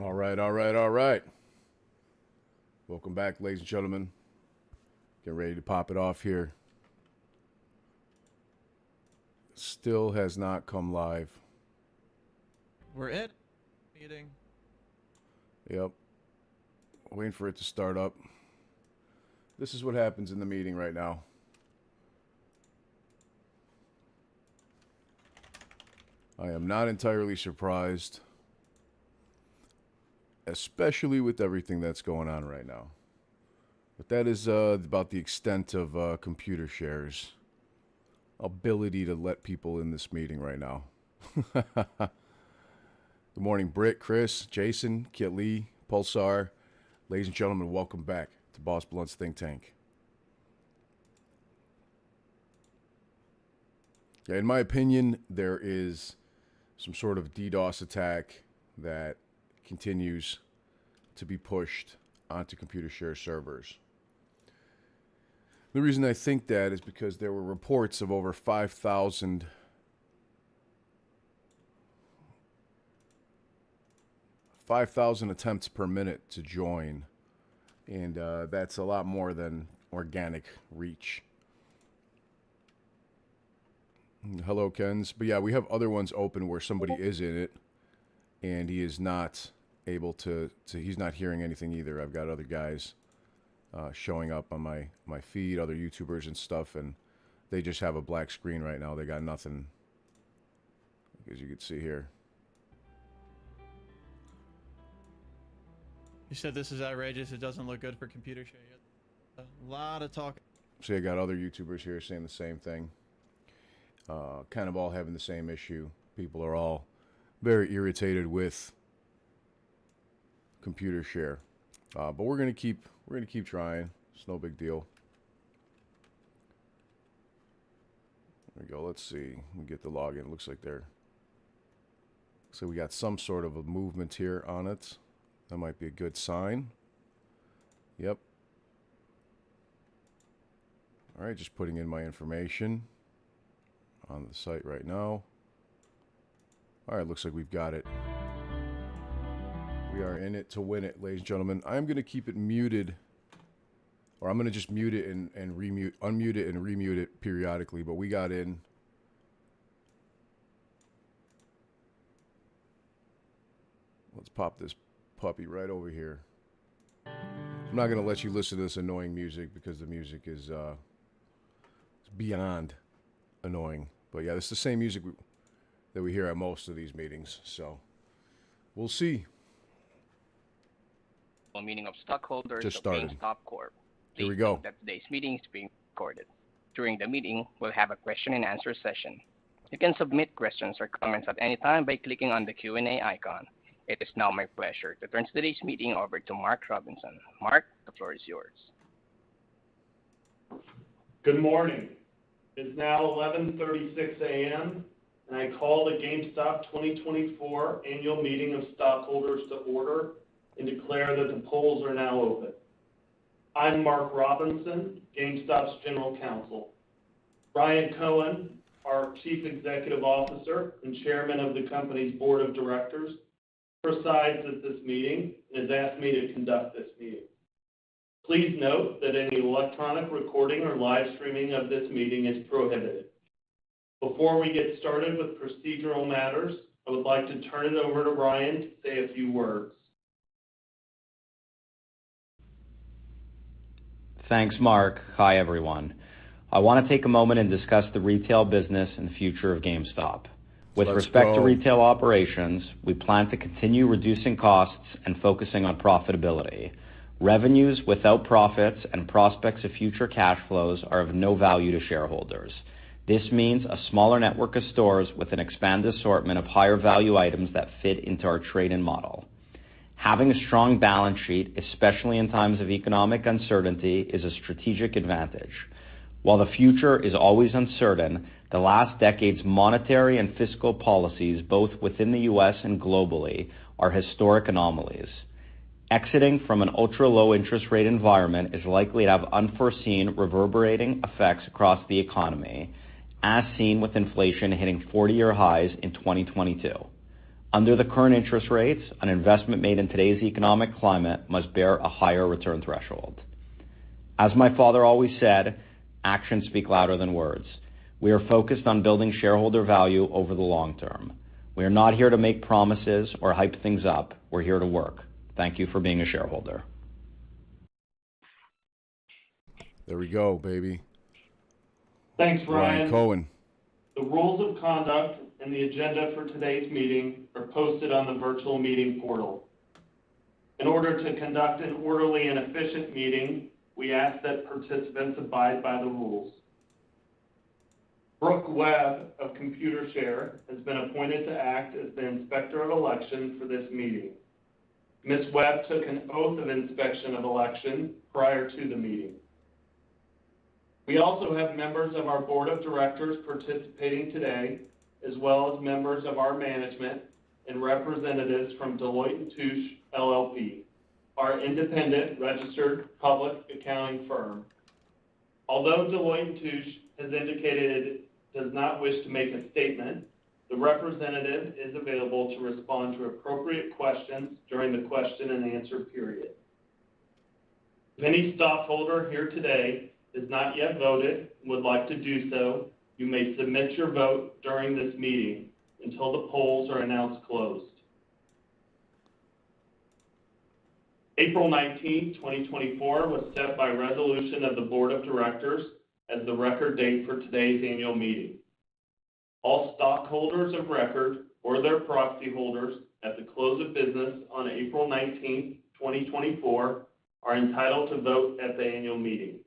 All right, all right, all right. Welcome back, ladies and gentlemen. Get ready to pop it off here. Still has not come live. We're in meeting. Yep. Waiting for it to start up. This is what happens in the meeting right now. I am not entirely surprised, especially with everything that's going on right now. But that is about the extent of computer shares' ability to let people in this meeting right now. Good morning, Britt, Chris, Jason, Kit Lee, Pulsar. Ladies and gentlemen, welcome back to Boss Blunt's Think Tank. Yeah, in my opinion, there is some sort of DDoS attack that continues to be pushed onto computer share servers. The reason I think that is because there were reports of over 5,000 attempts per minute to join, and that's a lot more than organic reach. Hello, Kens. But yeah, we have other ones open where somebody is in it, and he is not able to he's not hearing anything either. I've got other guys showing up on my feed, other YouTubers and stuff, and they just have a black screen right now. They got nothing, as you can see here. You said this is outrageous. It doesn't look good for computer share yet. A lot of talk. So you got other YouTubers here saying the same thing. Kind of all having the same issue. People are all very irritated with computer share. But we're gonna keep trying. It's no big deal. There we go. Let's see. We get the login. Looks like we got some sort of a movement here on it. That might be a good sign. Yep. All right, just putting in my information on the site right now. All right, looks like we've got it. We are in it to win it, ladies and gentlemen. I'm going to keep it muted, or I'm going to just mute it and unmute it and remute it periodically, but we got in. Let's pop this puppy right over here. I'm not going to let you listen to this annoying music because the music is beyond annoying. But yeah, it's the same music that we hear at most of these meetings, so we'll see. Meeting of stockholders Just of started. Gamestop Corp. Here we Please go. note that today's meeting is being recorded. During the meeting, we'll have a question and answer session. You can submit questions or comments at any time by clicking on the Q&A icon. It is now my pleasure to turn today's meeting over to Mark Robinson. Mark, the floor is yours. Good morning. It's now 11:36 a.m., and I call the GameStop 2024 Annual Meeting of Stockholders to order and declare that the polls are now open. I'm Mark Robinson, GameStop's General Counsel. Brian Cohen, our Chief Executive Officer and Chairman of the company's Board of Directors, presides at this meeting and has asked me to conduct this meeting. Please note that any electronic recording or live streaming of this meeting is prohibited. Before we get started with procedural matters, I would like to turn it over to Brian to say a few words. Thanks, Mark. Hi, everyone. I want to take a moment and discuss the retail business and the future of GameStop. With respect to retail operations, we plan to continue reducing costs and focusing on profitability. Revenues without profits and prospects of future cash flows are of no value to shareholders. This means a smaller network of stores with an expanded assortment of higher value items that fit into our trade-in model. Having a strong balance sheet, especially in times of economic uncertainty, is a strategic advantage. While the future is always uncertain, the last decade's monetary and fiscal policies, both within the U.S. and globally, are historic anomalies. Exiting from an ultra-low interest rate environment is likely to have unforeseen reverberating effects across the economy, as seen with inflation hitting 40-year highs in 2022. Under the current interest rates, an investment made in today's economic climate must bear a higher return threshold. As my father always said, actions speak louder than words. We are focused on building shareholder value over the long term. We are not here to make promises or hype things up. We're here to work. Thank you for being a shareholder. There we go, baby. Thanks, Ryan. Cohen. The rules of conduct and the agenda for today's meeting are posted on the virtual meeting portal. In order to conduct an orderly and efficient meeting, we ask that participants abide by the rules. Brooke Webb of Computershare has been appointed to act as the Inspector of Election for this meeting. Ms. Webb took an oath of inspection of election prior to the meeting. We also have members of our Board of Directors participating today, as well as members of our management and representatives from Deloitte & Touche LLP, our independent registered public accounting firm. Although Deloitte & Touche has indicated it does not wish to make a statement, the representative is available to respond to appropriate questions during the question and answer period. If any stockholder here today has not yet voted and would like to do so, you may submit your vote during this meeting until the polls are announced closed. April 19, 2024 was set by resolution of the Board of Directors as the record date for today's annual meeting. All stockholders of record or their proxy holders at the close of business on April 19, 2024 are entitled to vote at the annual meeting.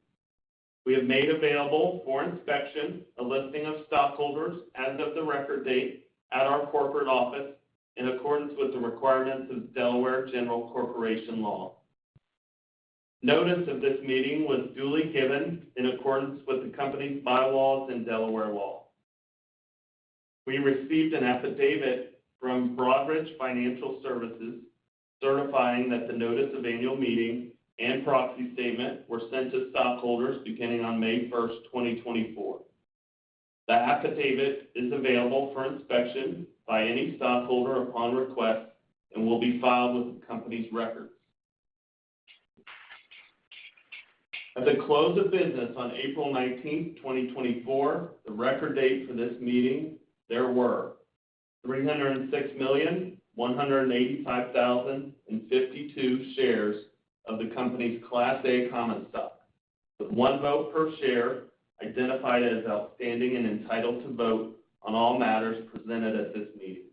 We have made available for inspection a listing of stockholders as of the record date at our corporate office in accordance with the requirements of Delaware General Corporation Law. Notice of this meeting was duly given in accordance with the company's bylaws and Delaware law. We received an affidavit from Broadridge Financial Services certifying that the notice of annual meeting and proxy statement were sent to stockholders beginning on May 1st, 2024. The affidavit is available for inspection by any stockholder upon request and will be filed with the company's records. At the close of business on April 19th, 2024, the record date for this meeting, there were 306,185,052 shares of the company's Class A common stock, with one vote per share identified as outstanding and entitled to vote on all matters presented at this meeting.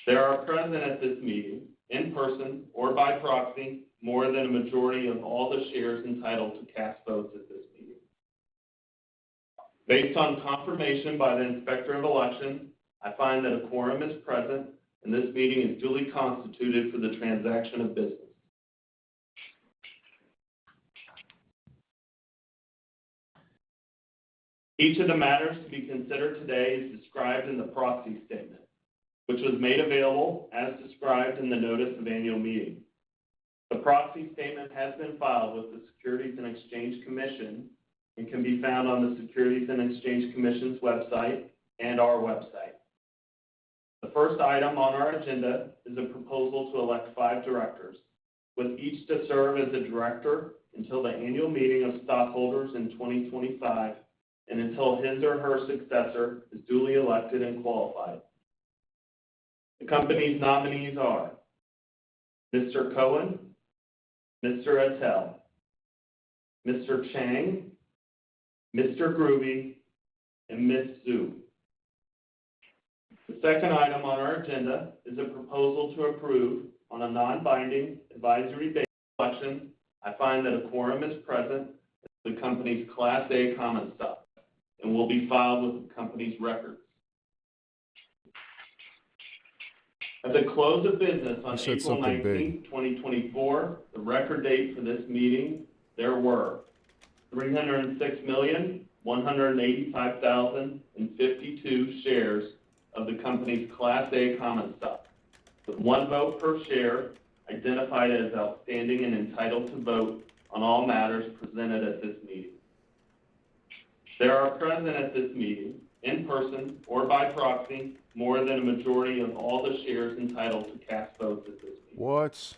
There are present at this meeting, in person or by proxy, more than a majority of all the shares entitled to cast votes at this meeting. Based on confirmation by the Inspector of Election, I find that a quorum is present and this meeting is duly constituted for the transaction of business. Each of the matters to be considered today is described in the proxy statement, which was made available as described in the notice of annual meeting. The proxy statement has been filed with the Securities and Exchange Commission and can be found on the Securities and Exchange Commission's website and our website. The first item on our agenda is a proposal to elect 5 directors, with each to serve as a director until the annual meeting of stockholders in 2025 and until his or her successor is duly elected and qualified. The company's nominees are Mr. Cohen, Mr. Attell, Mr. Chang, Mr. Groovy, and Ms. Zhu. The second item on our agenda is a proposal to approve on a non-binding advisory basis election. I find that a quorum is present in the company's Class A common stock and will be filed with the company's records. At the close of business on April 19, 2024, the record date for this meeting, there were 306,185,052 shares of the company's Class A common stock, with one vote per share identified as outstanding and entitled to vote on all matters presented at this meeting. There are present at this meeting, in person or by proxy, more than a majority of all the shares entitled to cast votes at this meeting. What?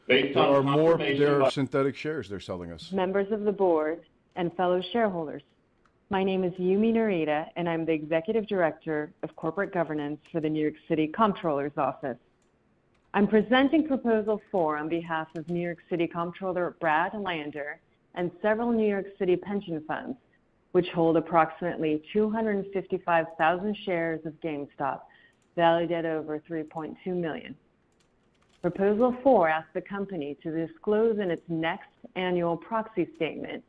Based There on are confirmation by synthetic shares they're selling us. Members of the board, and fellow shareholders. My name is Yumi Narita, and I'm the Executive Director of Corporate Governance for the New York City Comptroller's Office. I'm presenting Proposal 4 on behalf of New York City Comptroller Brad Lander and several New York City pension funds, which hold approximately 255,000 shares of GameStop, valued at over $3.2 million. Proposal 4 asks the company to disclose in its next annual proxy statement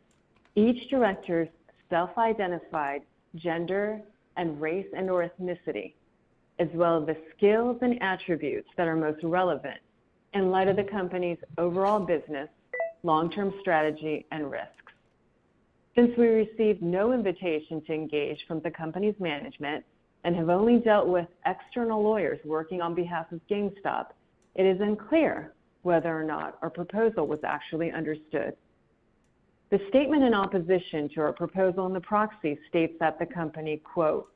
each director's self-identified gender and race and/or ethnicity, as well as the skills and attributes that are most relevant in light of the company's overall business, long-term strategy, and risks. Since we received no invitation to engage from the company's management and have only dealt with external lawyers working on behalf of GameStop, it is unclear whether or not our proposal was actually understood. The statement in opposition to our proposal in the proxy states that the company, quote,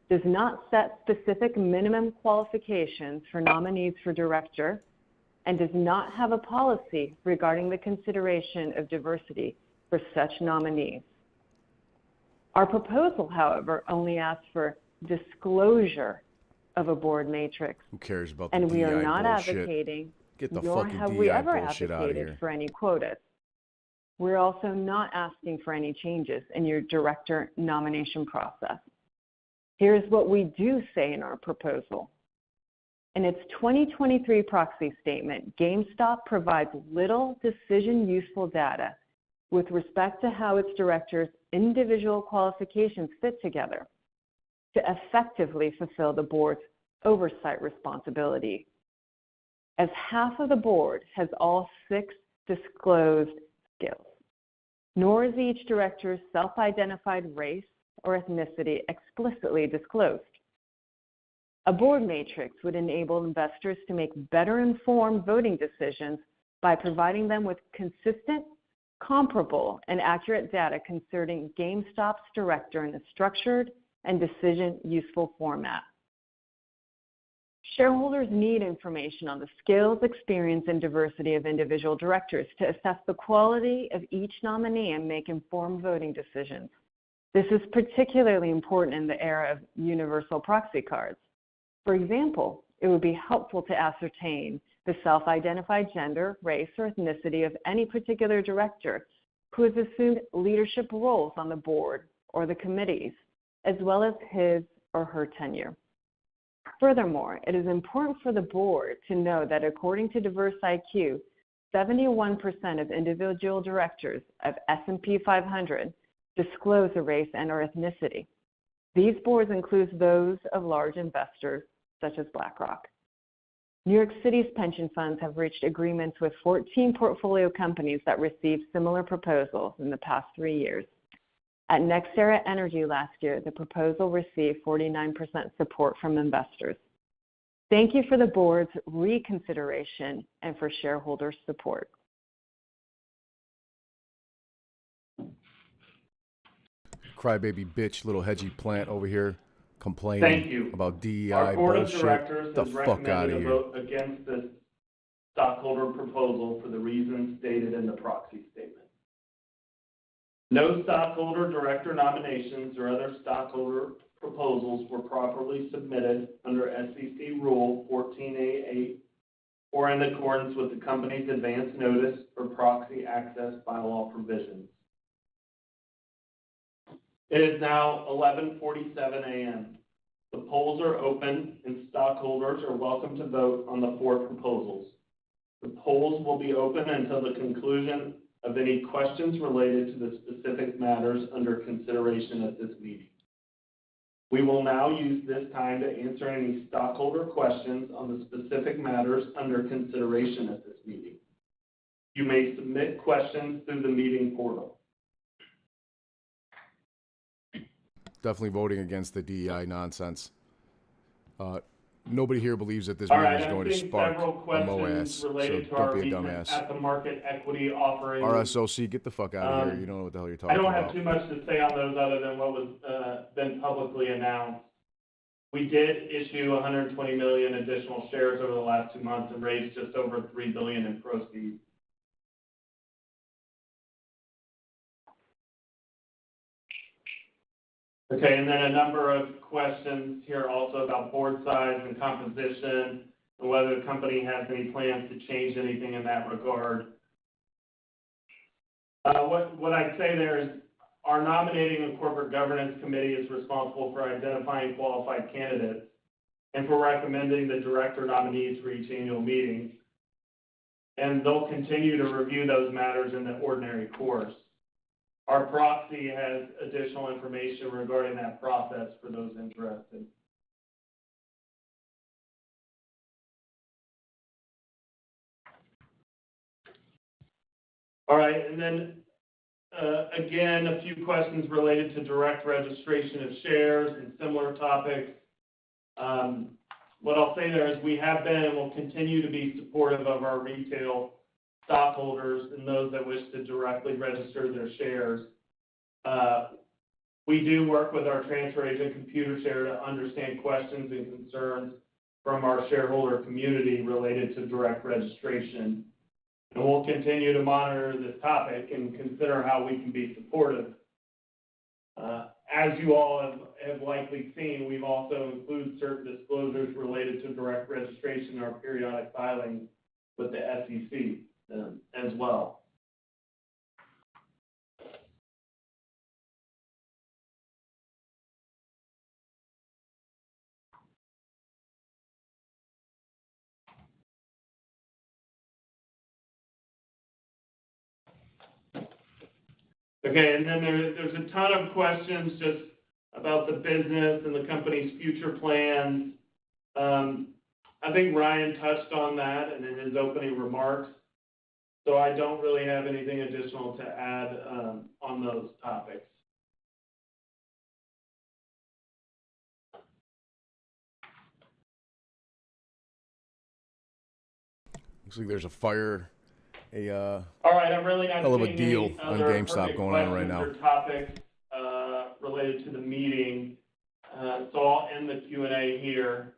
does not set specific minimum qualifications for nominees for director and does not have a policy regarding the consideration of diversity for such nominees. Our proposal, however, only asks for disclosure of a board matrix. Who cares about the and we DI are not bullshit? advocating, Get the nor fucking have we DI ever bullshit out of advocated here. for any quotas. We're also not asking for any changes in your director nomination process. Here's what we do say in our proposal. In its 2023 proxy statement, GameStop provides little decision-useful data with respect to how its directors' individual qualifications fit together to effectively fulfill the board's oversight responsibility. As half of the board has all 6 disclosed skills, nor is each director's self-identified race or ethnicity explicitly disclosed. A board matrix would enable investors to make better informed voting decisions by providing them with consistent, comparable, and accurate data concerning GameStop's director in a structured and decision-useful format. Shareholders need information on the skills, experience, and diversity of individual directors to assess the quality of each nominee and make informed voting decisions. This is particularly important in the era of universal proxy cards. For example, it would be helpful to ascertain the self-identified gender, race, or ethnicity of any particular director who has assumed leadership roles on the board or the committees, as well as his or her tenure. Furthermore, it is important for the board to know that according to DiverseIQ, 71% of individual directors of S&P 500 disclose a race and/or ethnicity. These boards include those of large investors such as BlackRock. New York City's pension funds have reached agreements with 14 portfolio companies that received similar proposals in the past 3 years. At NextEra Energy last year, the proposal received 49% support from investors. Thank you for the board's reconsideration and for shareholder support. Crybaby bitch, little hedgy plant over here complaining Thank you. about DEI Our board bullshit. of directors The has fuck out recommended of a here. vote against this stockholder proposal for the reasons stated in the proxy statement. No stockholder director nominations or other stockholder proposals were properly submitted under SEC Rule 14A8 or in accordance with the company's advance notice or proxy access bylaw provisions. It is now 11:47 a.m. The polls are open and stockholders are welcome to vote on the 4 proposals. The polls will be open until the conclusion of any questions related to the specific matters under consideration at this meeting. We will now use this time to answer any stockholder questions on the specific matters under consideration at this meeting. You may submit questions through the meeting portal. Definitely voting against the DEI nonsense. Nobody here believes that this All meeting right, is I'm going to seeing spark several a questions MOAS, so related to don't our be a recent dumbass. at-the-market equity offering. RSOC, get the fuck out of here. You don't know what the hell you're talking I about. don't have too much to say on those other than what was been publicly announced. We did issue 120 million additional shares over the last 2 months and raised just over $3 billion in proceeds. Okay, and then a number of questions here also about board size and composition and whether the company has any plans to change anything in that regard. What I'd say there is our nominating and corporate governance committee is responsible for identifying qualified candidates and for recommending the director nominees for each annual meeting. And they'll continue to review those matters in the ordinary course. Our proxy has additional information regarding that process for those interested. All right, and then again, a few questions related to direct registration of shares and similar topics. What I'll say there is we have been and will continue to be supportive of our retail stockholders and those that wish to directly register their shares. We do work with our transfer agent Computershare to understand questions and concerns from our shareholder community related to direct registration. And we'll continue to monitor this topic and consider how we can be supportive. As you all have likely seen, we've also included certain disclosures related to direct registration in our periodic filings with the SEC as well. Okay, and then there's a ton of questions just about the business and the company's future plans. I think Ryan touched on that and in his opening remarks, so I don't really have anything additional to add on those topics. Looks like there's a fire. All right, I'm really not hell of a seeing deal any on other GameStop going on right now. or topics related to the meeting, so I'll end the Q&A here.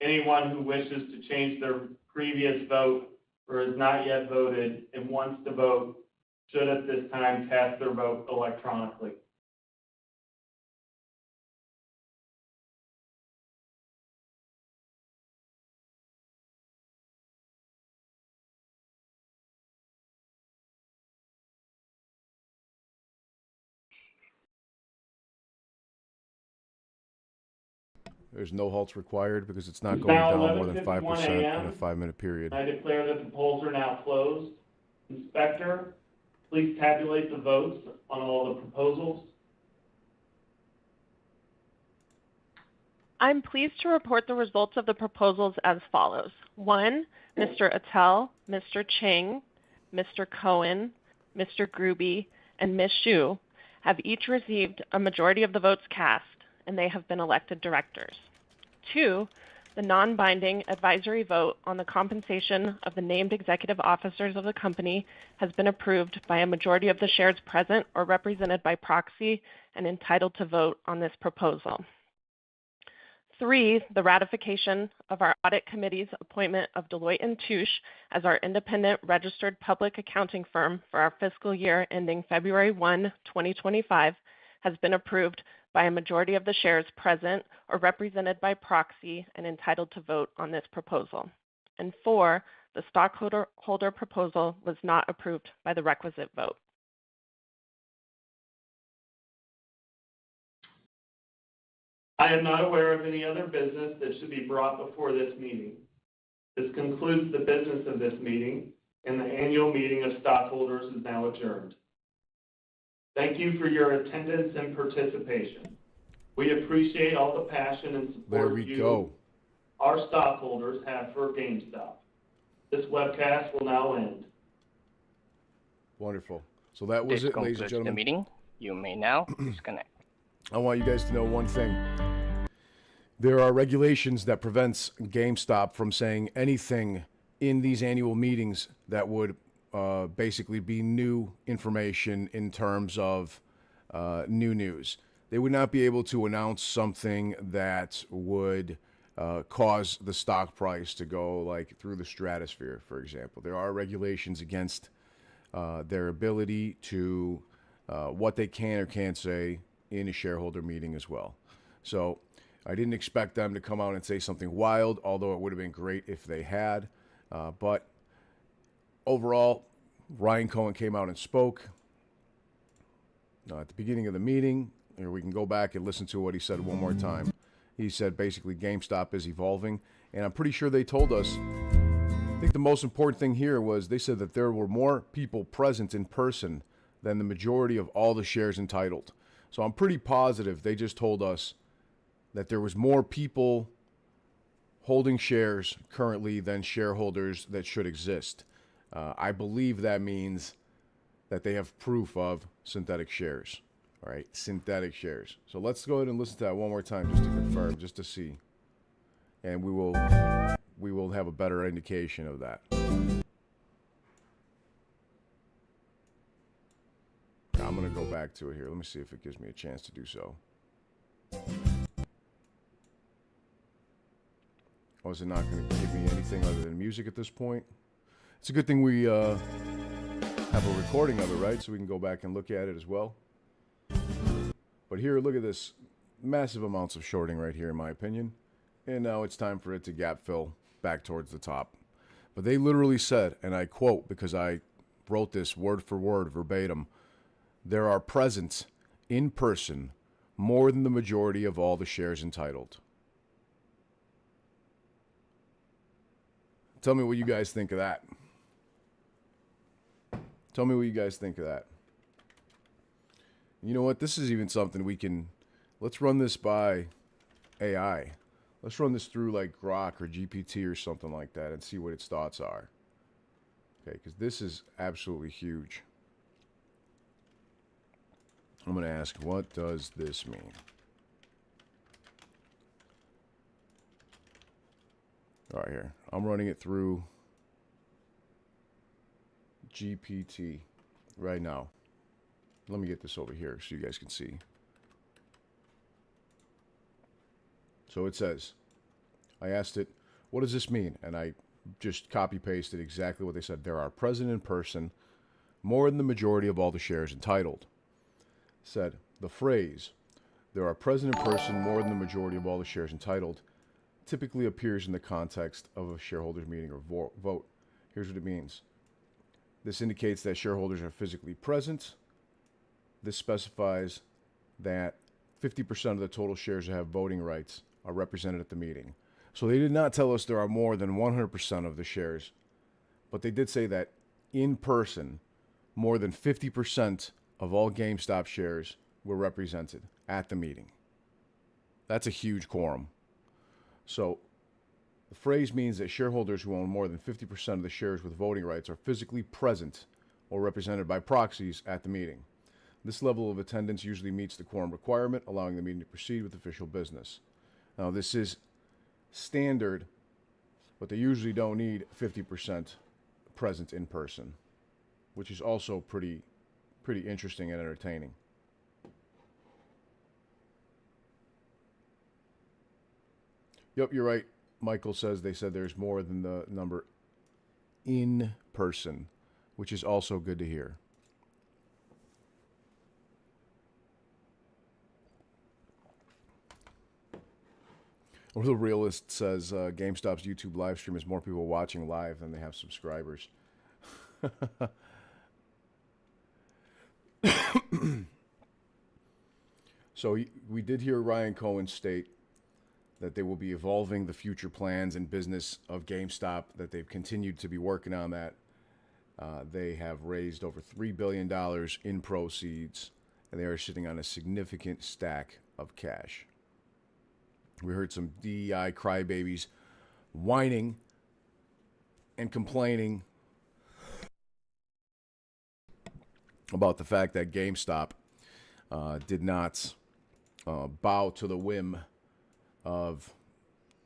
Anyone who wishes to change their previous vote or has not yet voted and wants to vote should at this time cast their vote electronically. There's no halts required because it's not It's going now down more than 5% 11:51 in a.m. a 5-minute period. I declare that the polls are now closed. Inspector, please tabulate the votes on all the proposals. I'm pleased to report the results of the proposals as follows. 1, Mr. Attell, Mr. Ching, Mr. Cohen, Mr. Gruby, and Ms. Xu have each received a majority of the votes cast, and they have been elected directors. 2, the non-binding advisory vote on the compensation of the named executive officers of the company has been approved by a majority of the shares present or represented by proxy and entitled to vote on this proposal. 3, the ratification of our audit committee's appointment of Deloitte & Touche as our independent registered public accounting firm for our fiscal year ending February 1, 2025, has been approved by a majority of the shares present or represented by proxy and entitled to vote on this proposal. And 4, the stockholder proposal was not approved by the requisite vote. I am not aware of any other business that should be brought before this meeting. This concludes the business of this meeting, and the annual meeting of stockholders is now adjourned. Thank you for your attendance and participation. We appreciate all the passion and support our stockholders, have for GameStop. This webcast will now end. Wonderful. So that was it, ladies and gentlemen. The meeting. You may now disconnect. I want you guys to know one thing. There are regulations that prevents GameStop from saying anything in these annual meetings that would basically be new information in terms of new news. They would not be able to announce something that would cause the stock price to go like through the stratosphere, for example. There are regulations against their ability to what they can or can't say in a shareholder meeting as well. So I didn't expect them to come out and say something wild, although it would have been great if they had. But overall, Ryan Cohen came out and spoke at the beginning of the meeting. Here we can go back and listen to what he said one more time. He said basically GameStop is evolving, and I'm pretty sure they told us. I think the most important thing here was they said that there were more people present in person than the majority of all the shares entitled. So I'm pretty positive they just told us that there was more people holding shares currently than shareholders that should exist. I believe that means that they have proof of synthetic shares. All right, synthetic shares. So let's go ahead and listen to that one more time just to confirm, just to see. And we will have a better indication of that. I'm going to go back to it here. Let me see if it gives me a chance to do so. Oh, is it not going to give me anything other than music at this point? It's a good thing we have a recording of it, right? So we can go back and look at it as well. But here, look at this. Massive amounts of shorting right here, in my opinion. And now it's time for it to gap fill back towards the top. But they literally said, and I quote because I wrote this word for word, verbatim, there are present in person more than the majority of all the shares entitled. Tell me what you guys think of that. Tell me what you guys think of that. You know what? This is even something we can... Let's run this by AI. Let's run this through like Grok or GPT or something like that and see what its thoughts are. Okay, because this is absolutely huge. I'm going to ask, what does this mean? All right, here. I'm running it through GPT right now. Let me get this over here so you guys can see. So it says, I asked it, what does this mean? And I just copy-pasted exactly what they said. There are present in person more than the majority of all the shares entitled. Said, the phrase, there are present in person more than the majority of all the shares entitled, typically appears in the context of a shareholders meeting or vote. Here's what it means. This indicates that shareholders are physically present. This specifies that 50% of the total shares that have voting rights are represented at the meeting. So they did not tell us there are more than 100% of the shares, but they did say that in person, more than 50% of all GameStop shares were represented at the meeting. That's a huge quorum. So the phrase means that shareholders who own more than 50% of the shares with voting rights are physically present or represented by proxies at the meeting. This level of attendance usually meets the quorum requirement, allowing the meeting to proceed with official business. Now, this is standard, but they usually don't need 50% present in person, which is also pretty interesting and entertaining. Yep, you're right. Michael says they said there's more than the number in person, which is also good to hear. Or the realist says GameStop's YouTube live stream is more people watching live than they have subscribers. So we did hear Ryan Cohen state that they will be evolving the future plans and business of GameStop, that they've continued to be working on that. They have raised over $3 billion in proceeds, and they are sitting on a significant stack of cash. We heard some DEI crybabies whining and complaining about the fact that GameStop did not bow to the whim of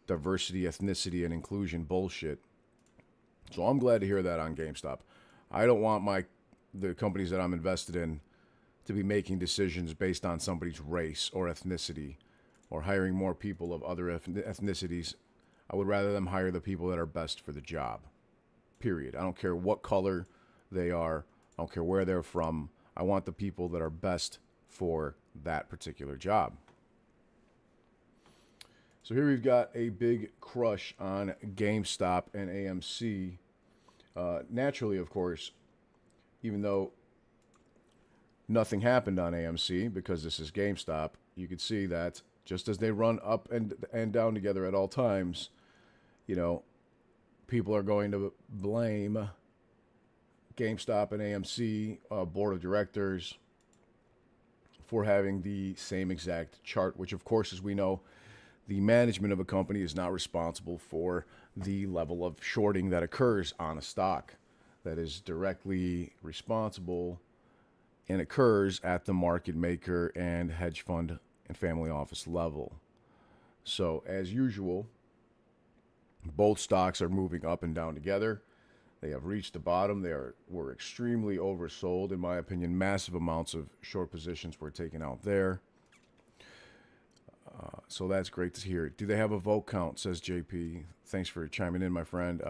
diversity, ethnicity, and inclusion bullshit. So I'm glad to hear that on GameStop. I don't want the companies that I'm invested in to be making decisions based on somebody's race or ethnicity or hiring more people of other ethnicities. I would rather them hire the people that are best for the job. Period. I don't care what color they are. I don't care where they're from. I want the people that are best for that particular job. So here we've got a big crush on GameStop and AMC. Naturally, of course, even though nothing happened on AMC because this is GameStop, you could see that just as they run up and down together at all times, you know, people are going to blame GameStop and AMC board of directors for having the same exact chart, which of course, as we know, the management of a company is not responsible for the level of shorting that occurs on a stock. That is directly responsible and occurs at the market maker and hedge fund and family office level. So as usual, both stocks are moving up and down together. They have reached the bottom. Were extremely oversold, in my opinion. Massive amounts of short positions were taken out there. So that's great to hear. Do they have a vote count, says JP. Thanks for chiming in, my friend.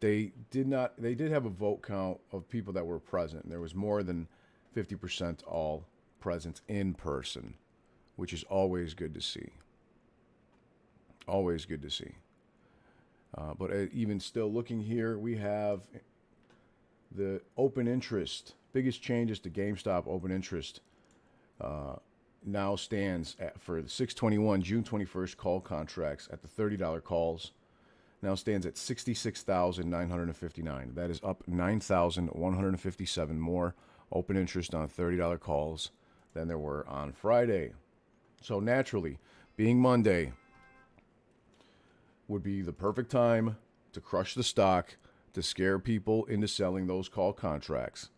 They did not. They did have a vote count of people that were present. There was more than 50% all present in person, which is always good to see. Always good to see. But even still, looking here, we have the open interest. Biggest changes to GameStop open interest now stands for the 6/21 June 21st call contracts at the $30 calls. Now stands at 66,959. That is up 9,157 more open interest on $30 calls than there were on Friday. So naturally, being Monday would be the perfect time to crush the stock, to scare people into selling those call contracts.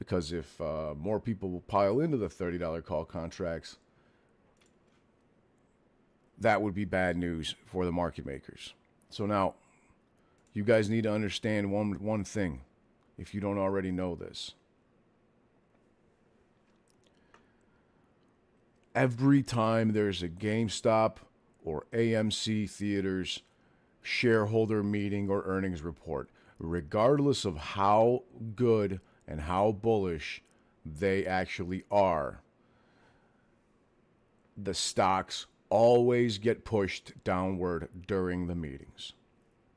Because if more people will pile into the $30 call contracts, that would be bad news for the market makers. So now, you guys need to understand one thing, if you don't already know this. Every time there's a GameStop or AMC Theaters shareholder meeting or earnings report, regardless of how good and how bullish they actually are, the stocks always get pushed downward during the meetings.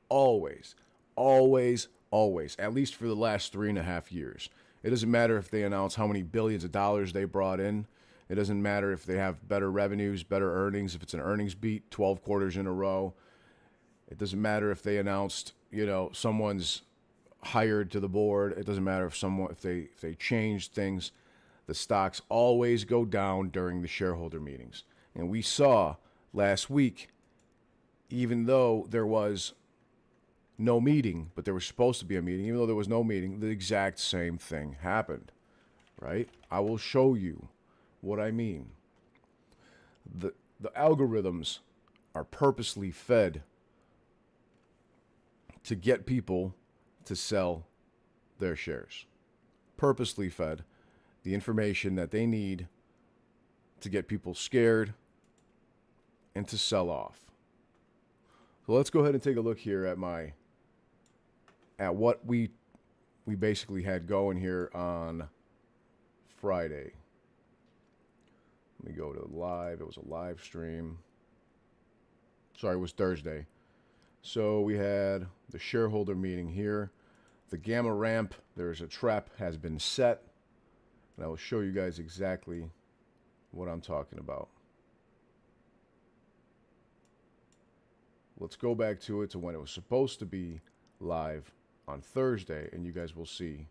Always, always, always. At least for the last 3.5 years. It doesn't matter if they announce how many billions of dollars they brought in. It doesn't matter if they have better revenues, better earnings, if it's an earnings beat 12 quarters in a row. It doesn't matter if they announced, someone's hired to the board. It doesn't matter if they change things. The stocks always go down during the shareholder meetings. And we saw last week, even though there was no meeting, but there was supposed to be a meeting, even though there was no meeting, the exact same thing happened, right? I will show you what I mean. The algorithms are purposely fed to get people to sell their shares. Purposely fed the information that they need to get people scared and to sell off. So let's go ahead and take a look here at what we basically had going here on Friday. Let me go to live. It was a live stream. Sorry, it was Thursday. So we had the shareholder meeting here. The gamma ramp, there's a trap has been set. And I will show you guys exactly what I'm talking about. Let's go back to when it was supposed to be live on Thursday, and you guys will see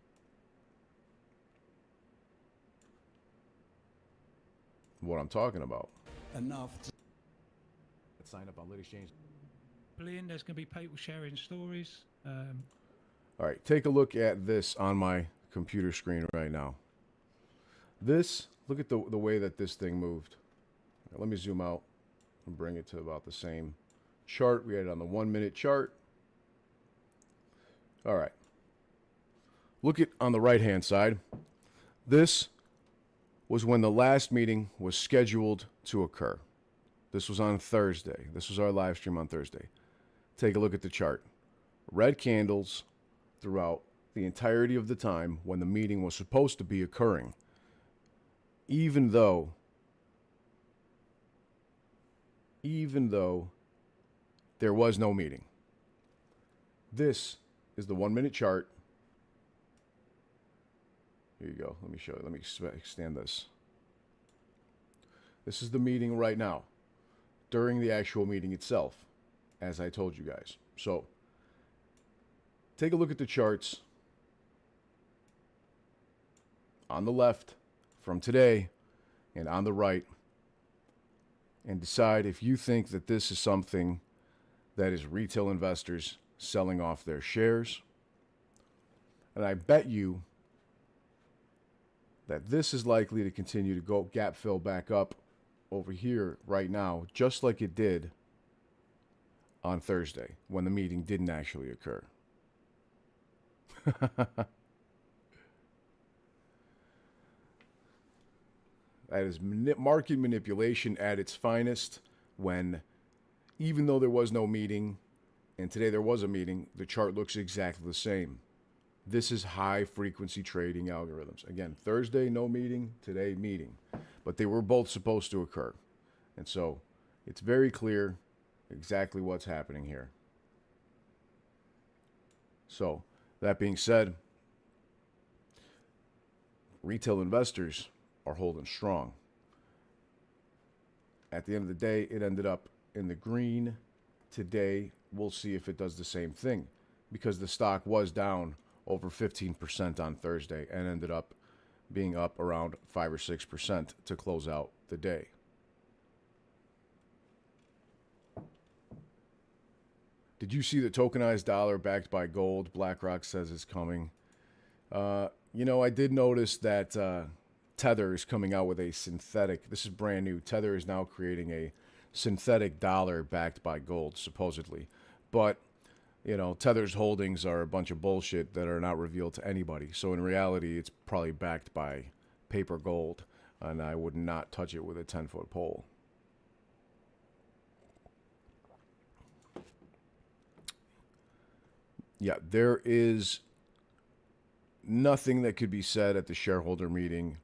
what I'm talking about. Enough to Sign up on Lit Exchange. brilliant. There's going to be people sharing stories. All right, take a look at this on my computer screen right now. Look at the way that this thing moved. Let me zoom out. and bring it to about the same chart. We had it on the 1 minute chart. All right. Look at on the right hand side. This was when the last meeting was scheduled to occur. This was on Thursday. This was our live stream on Thursday. Take a look at the chart. Red candles throughout the entirety of the time when the meeting was supposed to be occurring, even though there was no meeting. This is the 1 minute chart. Here you go. Let me show you. Let me extend this. This is the meeting right now, during the actual meeting itself, as I told you guys. So, take a look at the charts on the left from today and on the right, and decide if you think that this is something that is retail investors selling off their shares. And I bet you that this is likely to continue to go gap fill back up over here right now, just like it did on Thursday when the meeting didn't actually occur. That is market manipulation at its finest, when even though there was no meeting, and today there was a meeting, the chart looks exactly the same. This is high frequency trading algorithms. Again, Thursday, no meeting, today, meeting. But they were both supposed to occur. And so it's very clear exactly what's happening here. So, that being said, retail investors are holding strong. At the end of the day, it ended up in the green. Today, we'll see if it does the same thing, because the stock was down over 15% on Thursday and ended up being up around 5 or 6% to close out the day. Did you see the tokenized dollar backed by gold? BlackRock says it's coming. I did notice that Tether is coming out with a synthetic. This is brand new. Tether is now creating a synthetic dollar backed by gold, supposedly. But, Tether's holdings are a bunch of bullshit that are not revealed to anybody. So in reality, it's probably backed by paper gold, and I would not touch it with a 10-foot pole. Yeah, there is nothing that could be said at the shareholder meeting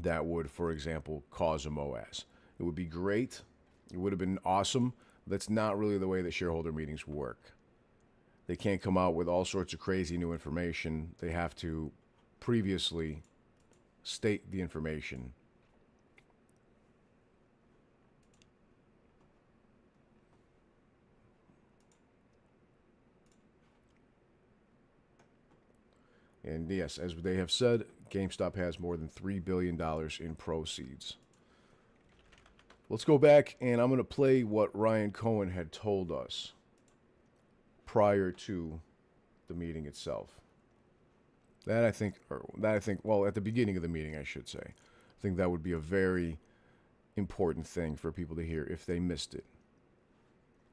that would, for example, cause a MOAS. It would be great. It would have been awesome. That's not really the way that shareholder meetings work. They can't come out with all sorts of crazy new information. They have to previously state the information. And yes, as they have said, GameStop has more than $3 billion in proceeds. Let's go back, and I'm going to play what Ryan Cohen had told us prior to the meeting itself. Well, at the beginning of the meeting, I should say. I think that would be a very important thing for people to hear if they missed it.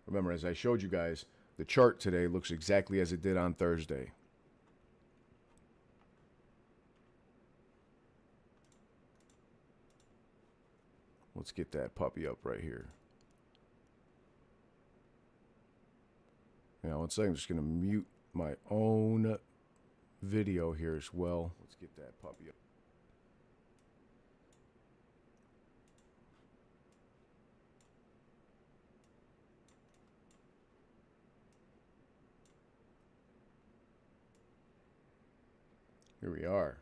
Remember, as I showed you guys, the chart today looks exactly as it did on Thursday. Let's get that puppy up right here. Now, one second, I'm just going to mute my own video here as well. Let's get that puppy up. Here we are.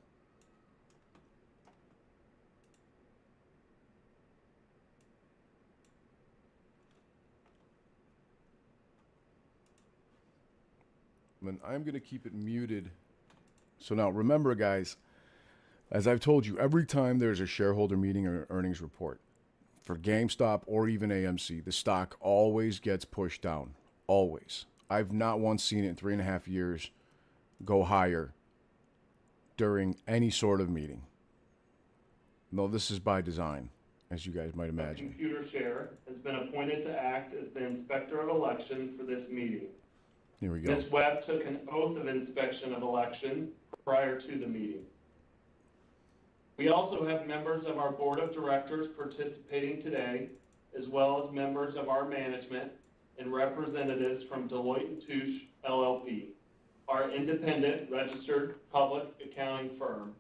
And I'm going to keep it muted. So now remember, guys, as I've told you, every time there's a shareholder meeting or earnings report for GameStop or even AMC, the stock always gets pushed down. Always. I've not once seen it in 3.5 years go higher during any sort of meeting. No, this is by design. as you guys might imagine. Computershare has been appointed to act as the Inspector of Election for this meeting. Here we go. Ms. Webb took an oath of inspection of election prior to the meeting. We also have members of our Board of Directors participating today, as well as members of our management and representatives from Deloitte & Touche LLP, our independent registered public accounting firm.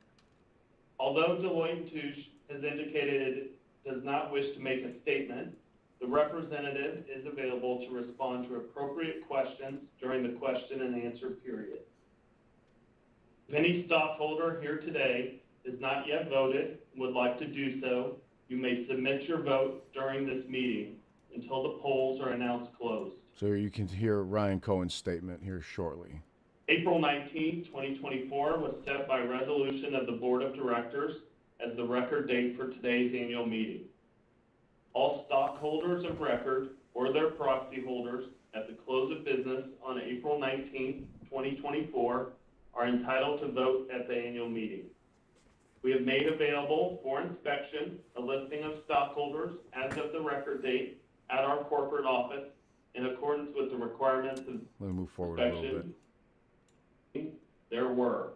Although Deloitte & Touche has indicated it does not wish to make a statement, the representative is available to respond to appropriate questions during the question and answer period. If any stockholder here today has not yet voted and would like to do so, you may submit your vote during this meeting until the polls are announced closed. So you can hear Ryan Cohen's statement here shortly. April 19, 2024 was set by resolution of the Board of Directors as the record date for today's annual meeting. All stockholders of record or their proxy holders at the close of business on April 19, 2024 are entitled to vote at the annual meeting. We have made available for inspection a listing of stockholders as of the record date at our corporate office in accordance with the requirements of Let me move forward a little bit. There were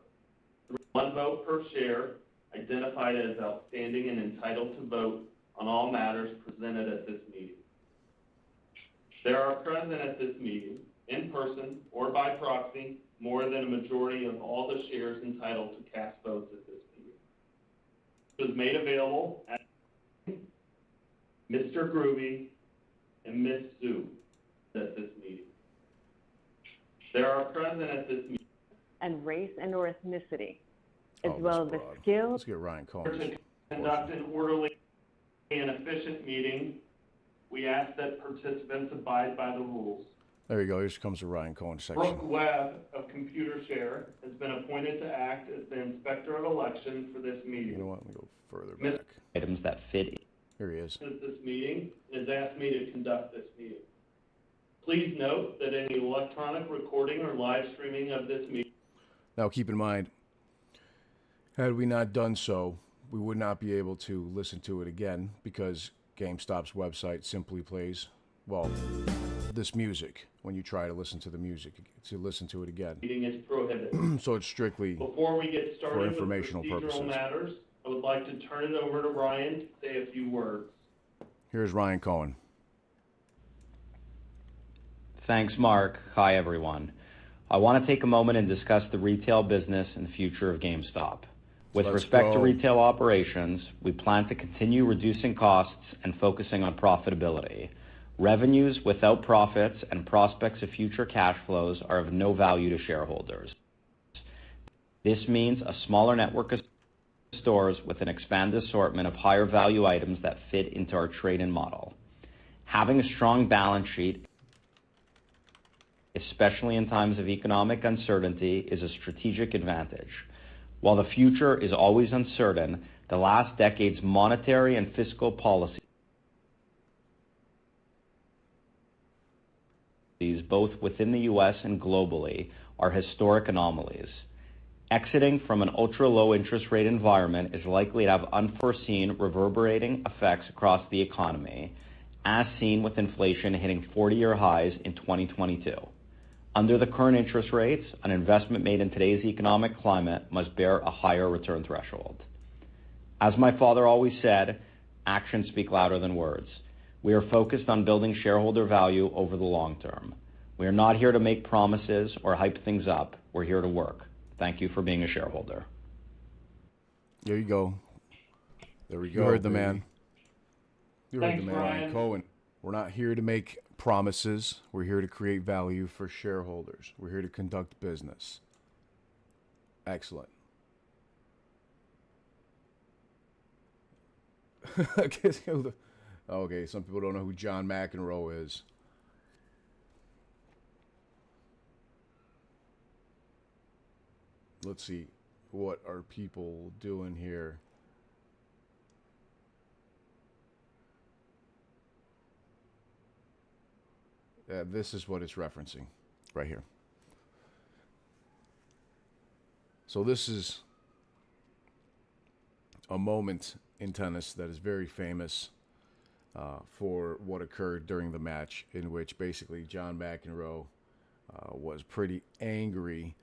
1 vote per share identified as outstanding and entitled to vote on all matters presented at this meeting. There are present at this meeting, in person or by proxy, more than a majority of all the shares entitled to cast votes at this meeting. It was made available at Mr. Groovy and Ms. Sue at this meeting. There are present at this meeting and race and or ethnicity, as Oh, well as Miss the Broad. skills. Let's get Ryan to Cohen. conduct an orderly and efficient meeting. We ask that participants abide by the rules. There you go. Here comes the Ryan Cohen section. Brooke Webb of Computershare has been appointed to act as the Inspector of Election for this meeting. You know what? Let me go further Miss- back. Items that fit. Here he is. At this meeting and has asked me to conduct this meeting. Please note that any electronic recording or live streaming of this meeting Now, keep in mind, had we not done so, we would not be able to listen to it again because GameStop's website simply plays, well, this music when you try to listen to the music, to listen to it again. is prohibited. So it's strictly Before we get started for with informational procedural purposes. matters, I would like to turn it over to Ryan to say a few words. Here's Ryan Cohen. Thanks, Mark. Hi, everyone. I want to take a moment and discuss the retail business and the future of GameStop. With Let's respect to go. retail operations, we plan to continue reducing costs and focusing on profitability. Revenues without profits and prospects of future cash flows are of no value to shareholders. This means a smaller network of stores with an expanded assortment of higher value items that fit into our trade-in model. Having a strong balance sheet, especially in times of economic uncertainty, is a strategic advantage. While the future is always uncertain, the last decade's monetary and fiscal policies, both within the U.S. and globally, are historic anomalies. Exiting from an ultra-low interest rate environment is likely to have unforeseen reverberating effects across the economy, as seen with inflation hitting 40-year highs in 2022. Under the current interest rates, an investment made in today's economic climate must bear a higher return threshold. As my father always said, actions speak louder than words. We are focused on building shareholder value over the long term. We are not here to make promises or hype things up. We're here to work. Thank you for being a shareholder. There you go. There we You go. heard the baby. man. You heard Thanks, the man, Ryan. Cohen. We're not here to make promises. We're here to create value for shareholders. We're here to conduct business. Excellent. Okay, some people don't know who John McEnroe is. Let's see. What are people doing here? This is what it's referencing right here. So this is a moment in tennis that is very famous for what occurred during the match, in which basically John McEnroe was pretty angry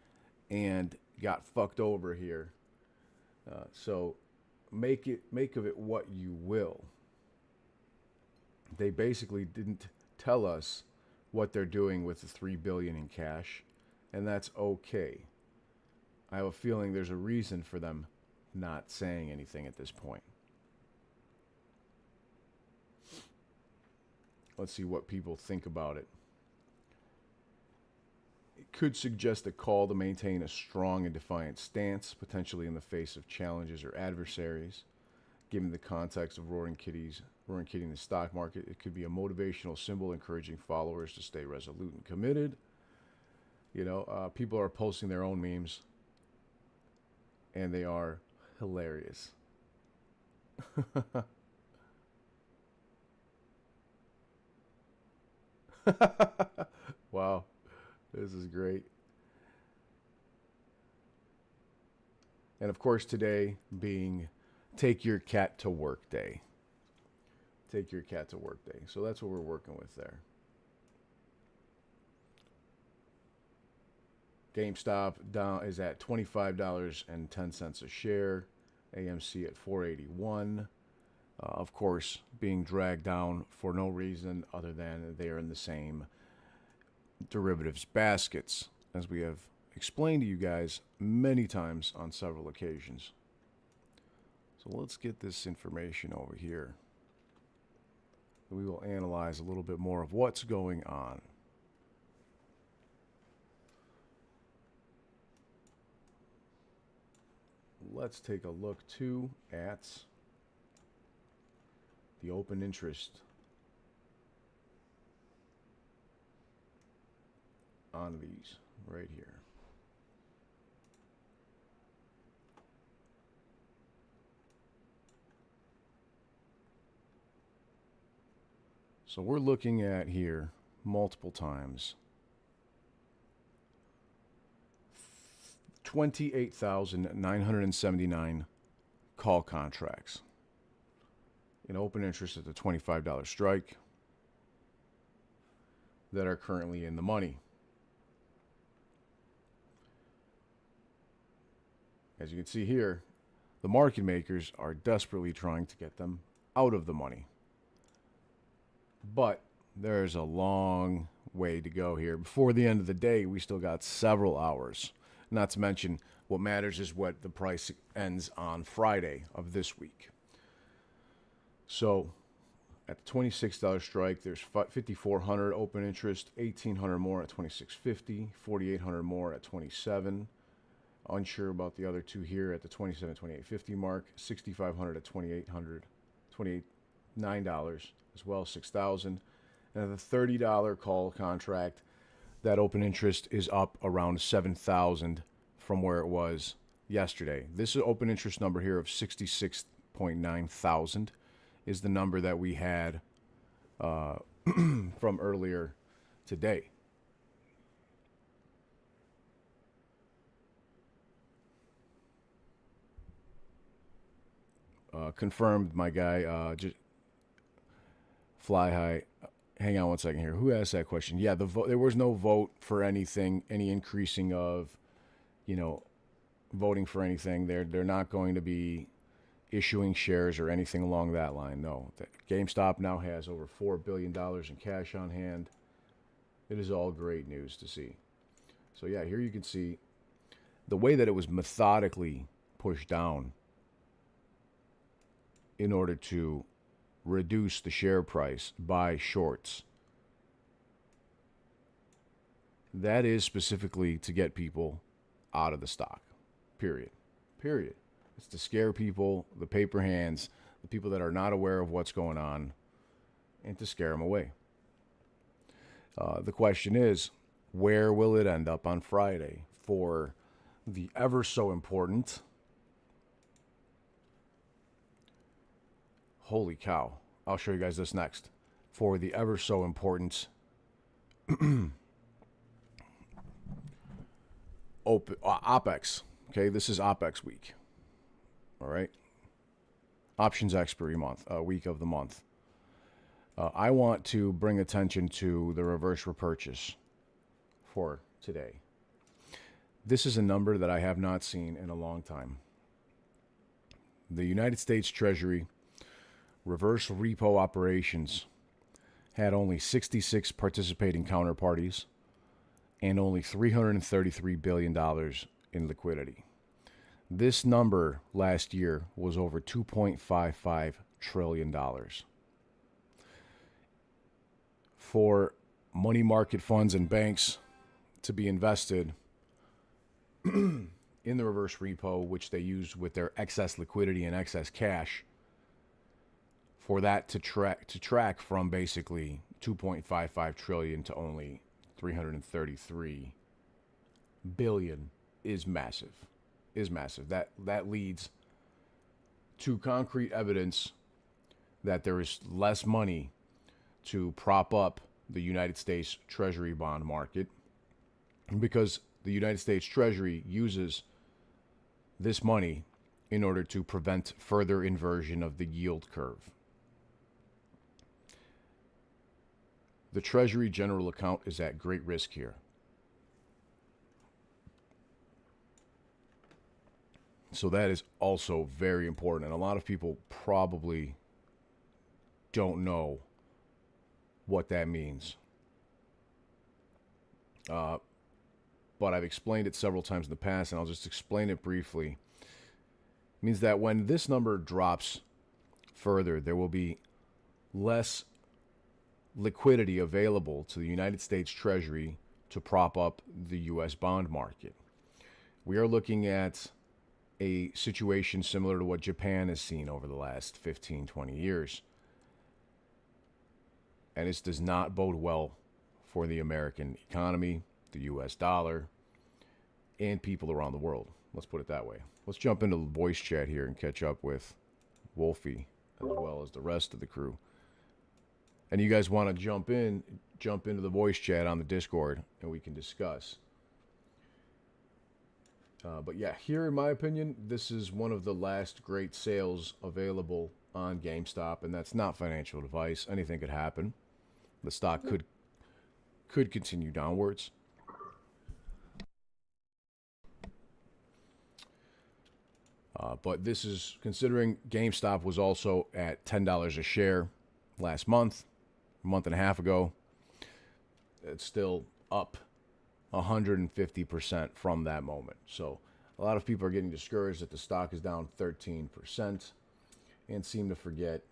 and got fucked over here. So make of it what you will. They basically didn't tell us what they're doing with the $3 billion in cash, and that's okay. I have a feeling there's a reason for them not saying anything at this point. Let's see what people think about it. It could suggest a call to maintain a strong and defiant stance, potentially in the face of challenges or adversaries. Given the context of roaring kitty in the stock market, it could be a motivational symbol encouraging followers to stay resolute and committed. You know, people are posting their own memes, and they are hilarious. Wow, this is great. And of course, today being Take Your Cat to Work Day. Take Your Cat to Work Day. So that's what we're working with there. Gamestop down is at $25.10 a share. AMC at $4.81. Of course, being dragged down for no reason other than they are in the same derivatives baskets, as we have explained to you guys many times on several occasions. So let's get this information over here. We will analyze a little bit more of what's going on. Let's take a look too at the open interest on these right here. So we're looking at here multiple times 28,979 call contracts in open interest at the $25 strike that are currently in the money. As you can see here, the market makers are desperately trying to get them out of the money. But there's a long way to go here. Before the end of the day, we still got several hours. Not to mention, what matters is what the price ends on Friday of this week. So, at the $26 strike, there's 5,400 open interest, 1,800 more at $26.50, 4,800 more at $27. Unsure about the other two here at the $27, $28.50 mark, 6,500 at $29 as well, 6,000. And at the $30 call contract, that open interest is up around 7,000 from where it was yesterday. This open interest number here of 66.9 thousand is the number that we had from earlier today. Confirmed, my guy. Just fly high. Hang on one second here. Who asked that question? Yeah, there was no vote for anything, any increasing of, voting for anything. They're not going to be issuing shares or anything along that line. No. GameStop now has over $4 billion in cash on hand. It is all great news to see. So yeah, here you can see the way that it was methodically pushed down in order to reduce the share price by shorts. That is specifically to get people out of the stock. Period. It's to scare people, the paper hands, the people that are not aware of what's going on, and to scare them away. The question is, where will it end up on Friday for the ever so important, holy cow, I'll show you guys this next, for the ever so important OPEX. Okay, this is OPEX week. All right. options expiry week of the month. I want to bring attention to the reverse repurchase for today. This is a number that I have not seen in a long time. The United States Treasury reverse repo operations had only 66 participating counterparties and only $333 billion in liquidity. This number last year was over $2.55 trillion. For money market funds and banks to be invested in the reverse repo, which they use with their excess liquidity and excess cash, for that to track from basically 2.55 trillion to only 333 billion is massive. That leads to concrete evidence that there is less money to prop up the United States Treasury bond market, because the United States Treasury uses this money in order to prevent further inversion of the yield curve. The Treasury General Account is at great risk here. So that is also very important. And a lot of people probably don't know what that means. But I've explained it several times in the past, and I'll just explain it briefly. It means that when this number drops further, there will be less liquidity available to the United States Treasury to prop up the U.S. bond market. We are looking at a situation similar to what Japan has seen over the last 15, 20 years. And this does not bode well for the American economy, the U.S. dollar, and people around the world. Let's put it that way. Let's jump into the voice chat here and catch up with Wolfie as well as the rest of the crew. And you guys want to jump into the voice chat on the Discord, and we can discuss. But yeah, here in my opinion, this is one of the last great sales available on GameStop, and that's not financial advice. Anything could happen. The stock could continue downwards. But this is considering GameStop was also at $10 a share last month, a month and a half ago. It's still up 150% from that moment. So a lot of people are getting discouraged that the stock is down 13% and seem to forget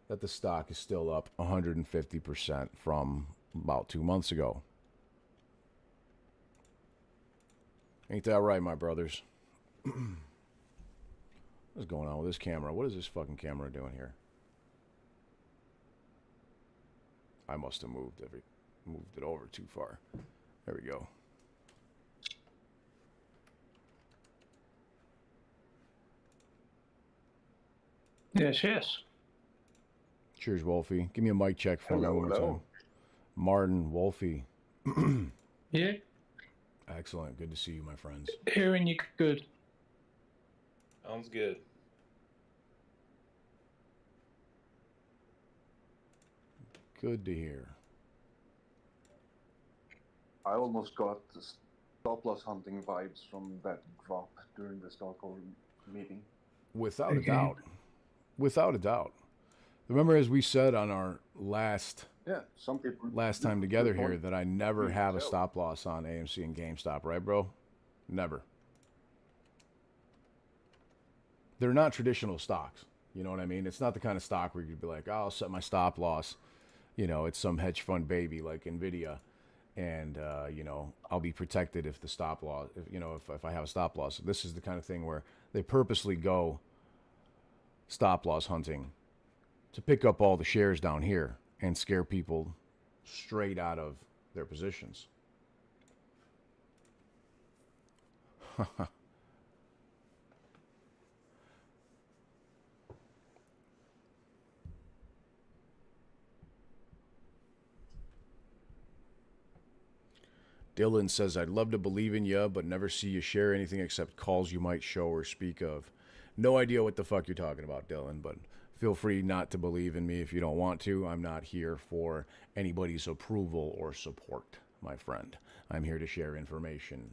that the stock is still up 150% from about 2 months ago. Ain't that right, my brothers? What's going on with this camera? What is this fucking camera doing here? I must have moved it over too far. There we go. Yes, yes. Cheers, Wolfie. Give me a mic check for me one more time. Martin, Wolfie. Yeah. Excellent. Good to see you, my friends. Hearing you good. Sounds good. Good to hear. I almost got the stop loss hunting vibes from that drop during the stockholder meeting. Without a doubt. Without a doubt. Remember, as we said on our last time together here, that I never have a stop loss on AMC and GameStop, right, bro? Never. They're not traditional stocks. You know what I mean? It's not the kind of stock where you'd be like, oh, I'll set my stop loss. You know, it's some hedge fund baby like NVIDIA. And, you know, I'll be protected if the stop loss, if I have a stop loss. This is the kind of thing where they purposely go stop loss hunting to pick up all the shares down here and scare people straight out of their positions. Dylan says, I'd love to believe in you, but never see you share anything except calls you might show or speak of. No idea what the fuck you're talking about, Dylan, but feel free not to believe in me if you don't want to. I'm not here for anybody's approval or support, my friend. I'm here to share information.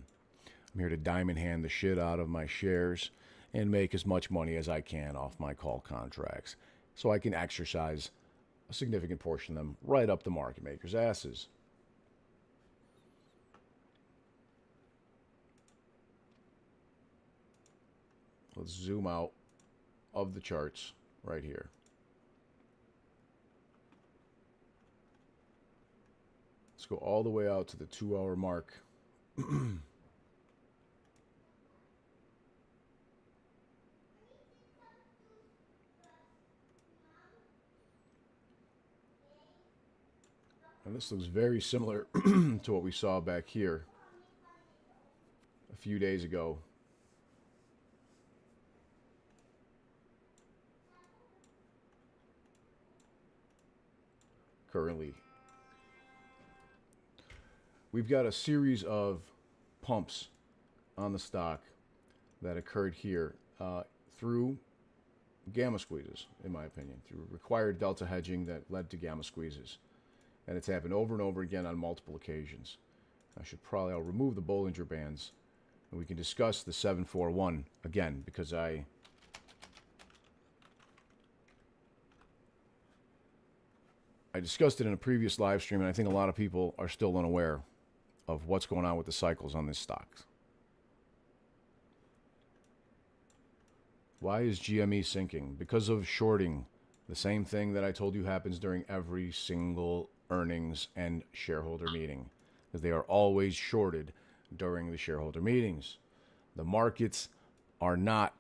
I'm here to diamond hand the shit out of my shares and make as much money as I can off my call contracts so I can exercise a significant portion of them right up the market makers' asses. Let's zoom out of the charts right here. Let's go all the way out to the 2-hour mark. And this looks very similar to what we saw back here a few days ago. Currently, we've got a series of pumps on the stock that occurred here through gamma squeezes, in my opinion, through required delta hedging that led to gamma squeezes. And it's happened over and over again on multiple occasions. I'll remove the Bollinger Bands, and we can discuss the 741 again, because I discussed it in a previous live stream, and I think a lot of people are still unaware of what's going on with the cycles on this stock. Why is GME sinking? Because of shorting. The same thing that I told you happens during every single earnings and shareholder meeting, because they are always shorted during the shareholder meetings. The markets are not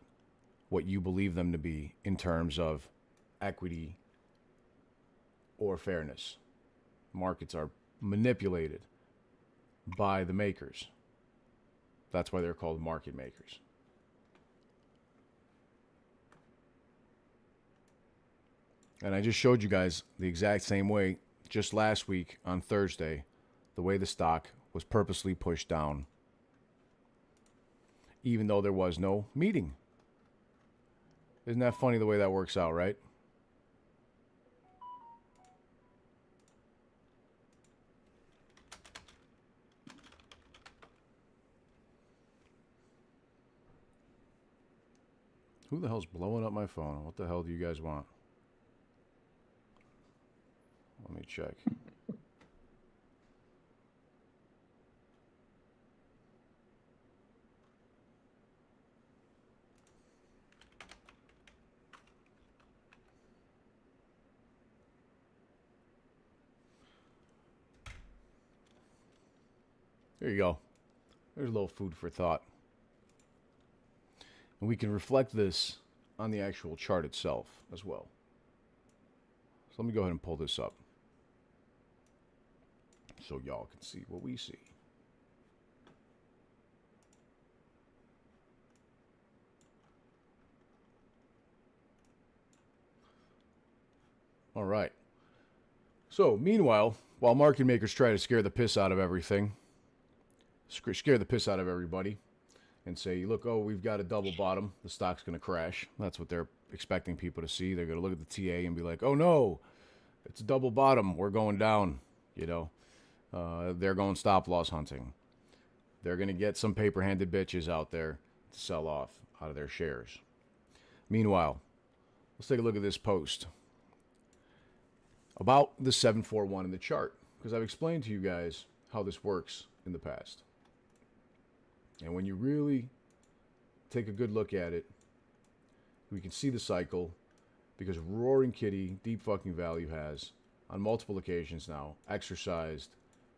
what you believe them to be in terms of equity or fairness. Markets are manipulated by the makers. That's why they're called market makers. And I just showed you guys the exact same way just last week on Thursday, the way the stock was purposely pushed down, even though there was no meeting. Isn't that funny the way that works out, right? Who the hell's blowing up my phone? What the hell do you guys want? Let me check. There you go. There's a little food for thought. And we can reflect this on the actual chart itself as well. So let me go ahead and pull this up so y'all can see what we see. All right. So, meanwhile, while market makers try to scare the piss out of everything, scare the piss out of everybody, and say, look, oh, we've got a double bottom, the stock's going to crash. That's what they're expecting people to see. They're going to look at the TA and be like, oh, no, it's a double bottom. We're going down, you know. They're going stop loss hunting. They're going to get some paper-handed bitches out there to sell off out of their shares. Meanwhile, let's take a look at this post about the 741 in the chart, because I've explained to you guys how this works in the past. And when you really take a good look at it, we can see the cycle, because Roaring Kitty, Deep Fucking Value, has, on multiple occasions now, exercised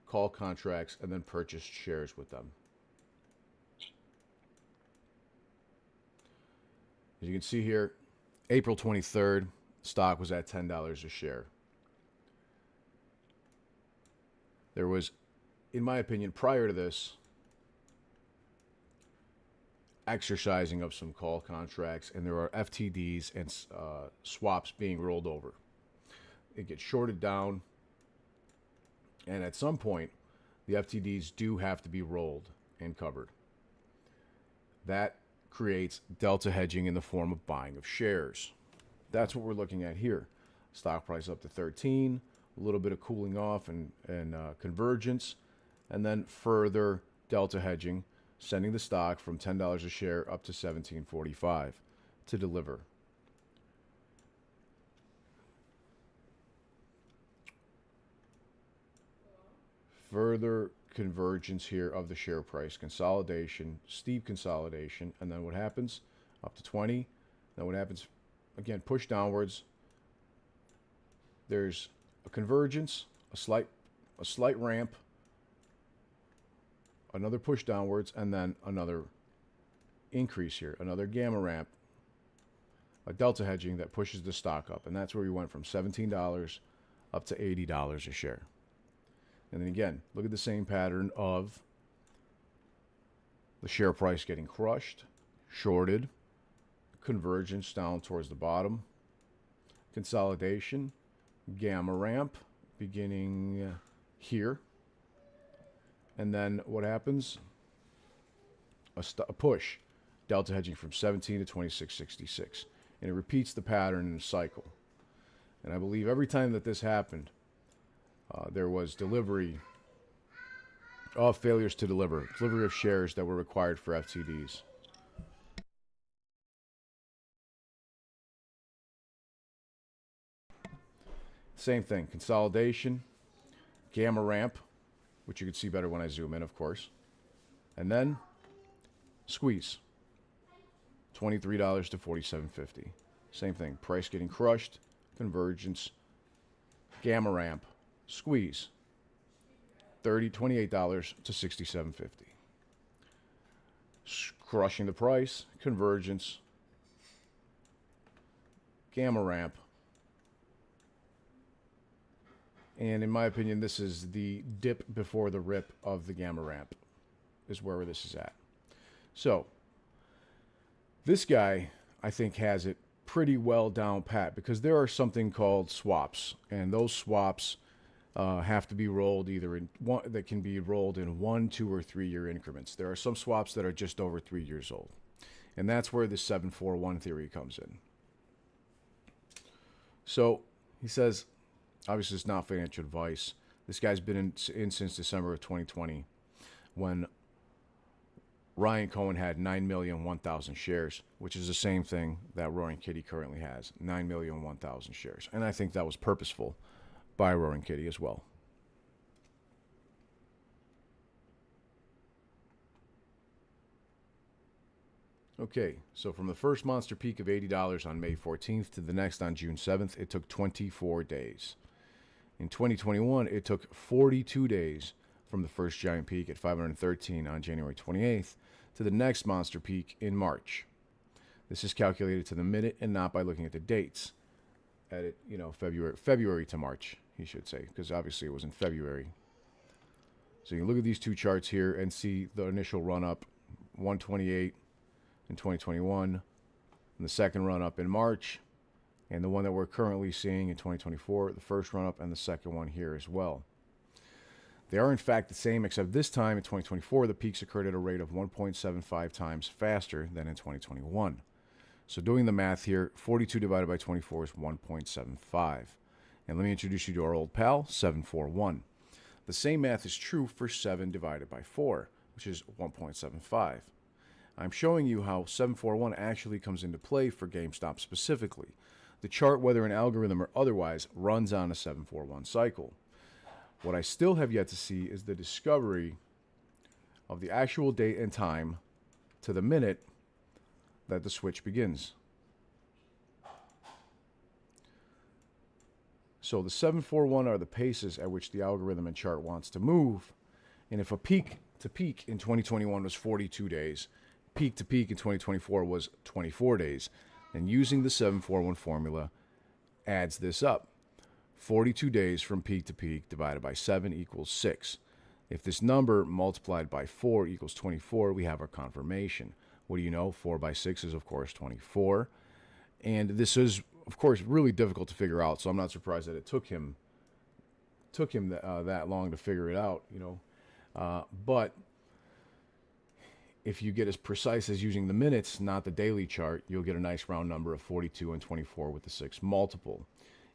call contracts and then purchased shares with them. As you can see here, April 23rd, stock was at $10 a share. There was, in my opinion, prior to this, exercising of some call contracts, and there are FTDs and swaps being rolled over. It gets shorted down, and at some point, the FTDs do have to be rolled and covered. That creates delta hedging in the form of buying of shares. That's what we're looking at here. Stock price up to 13, a little bit of cooling off and convergence, and then further delta hedging, sending the stock from $10 a share up to $17.45 to deliver. Further convergence here of the share price, consolidation, steep consolidation, and then what happens? Up to 20. Then what happens? Again, push downwards. There's a convergence, a slight ramp, another push downwards, and then another increase here, another gamma ramp, a delta hedging that pushes the stock up, and that's where we went from $17 up to $80 a share. And then again, look at the same pattern of the share price getting crushed, shorted, convergence down towards the bottom, consolidation, gamma ramp beginning here. And then what happens? A push, delta hedging from 17 to 26.66. And it repeats the pattern in a cycle. And I believe every time that this happened, there was delivery of failures to delivery of shares that were required for FTDs. Same thing, consolidation, gamma ramp, which you can see better when I zoom in, of course. And then squeeze, $23 to $47.50. Same thing, price getting crushed, convergence, gamma ramp, squeeze, $28 to $67.50. Crushing the price, convergence, gamma ramp, and in my opinion, this is the dip before the rip of the gamma ramp, is where this is at. So, this guy, I think, has it pretty well down pat, because there are something called swaps, and those swaps have to be rolled either in one, that can be rolled in 1, 2, or 3 year increments. There are some swaps that are just over 3 years old, and that's where the 741 theory comes in. So he says, obviously it's not financial advice. This guy's been in since December of 2020, when Ryan Cohen had 9,001,000 shares, which is the same thing that Roaring Kitty currently has, 9,001,000 shares. And I think that was purposeful by Roaring Kitty as well. Okay, so from the first monster peak of $80 on May 14th to the next on June 7th, it took 24 days. In 2021, it took 42 days from the first giant peak at 513 on January 28th to the next monster peak in March. This is calculated to the minute and not by looking at the dates. At it, February to March, he should say, because obviously it was in February. So you can look at these two charts here and see the initial run up, 128 in 2021, and the second run up in March, and the one that we're currently seeing in 2024, the first run up and the second one here as well. They are in fact the same, except this time in 2024, the peaks occurred at a rate of 1.75 times faster than in 2021. So doing the math here, 42 divided by 24 is 1.75. And let me introduce you to our old pal, 741. The same math is true for 7 divided by 4, which is 1.75. I'm showing you how 741 actually comes into play for GameStop specifically. The chart, whether an algorithm or otherwise, runs on a 741 cycle. What I still have yet to see is the discovery of the actual date and time to the minute that the switch begins. So the 741 are the paces at which the algorithm and chart wants to move. And if a peak to peak in 2021 was 42 days, peak to peak in 2024 was 24 days, then using the 741 formula adds this up. 42 days from peak to peak divided by 7 equals 6. If this number multiplied by 4 equals 24, we have our confirmation. What do you know? 4 by 6 is, of course, 24. And this is, of course, really difficult to figure out, so I'm not surprised that it took him that long to figure it out, But if you get as precise as using the minutes, not the daily chart, you'll get a nice round number of 42 and 24 with the 6 multiple.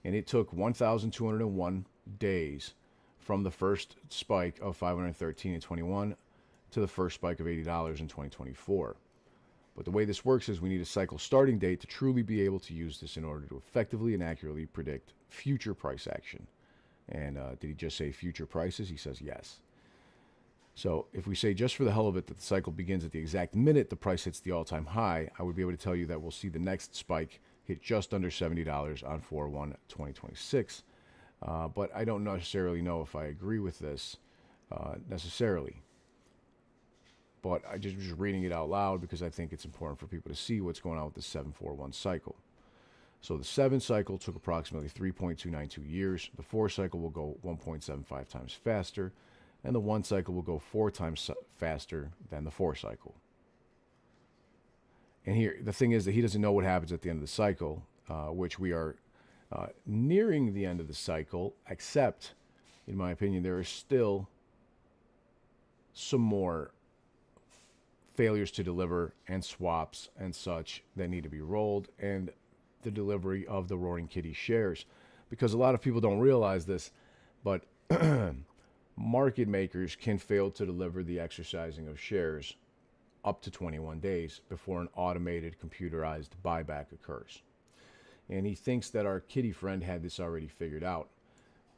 And it took 1,201 days from the first spike of 513 and 21 to the first spike of $80 in 2024. But the way this works is we need a cycle starting date to truly be able to use this in order to effectively and accurately predict future price action. And did he just say future prices? He says yes. So if we say just for the hell of it that the cycle begins at the exact minute the price hits the all-time high, I would be able to tell you that we'll see the next spike hit just under $70 on 4/1/2026. But I don't necessarily know if I agree with this necessarily. But I just was reading it out loud because I think it's important for people to see what's going on with the 741 cycle. So the 7 cycle took approximately 3.292 years. The 4 cycle will go 1.75 times faster, and the 1 cycle will go 4 times faster than the 4 cycle. And here, the thing is that he doesn't know what happens at the end of the cycle, which we are nearing the end of the cycle, except, in my opinion, there is still some more failures to deliver and swaps and such that need to be rolled, and the delivery of the Roaring Kitty shares. Because a lot of people don't realize this, but market makers can fail to deliver the exercising of shares up to 21 days before an automated computerized buyback occurs. And he thinks that our kitty friend had this already figured out.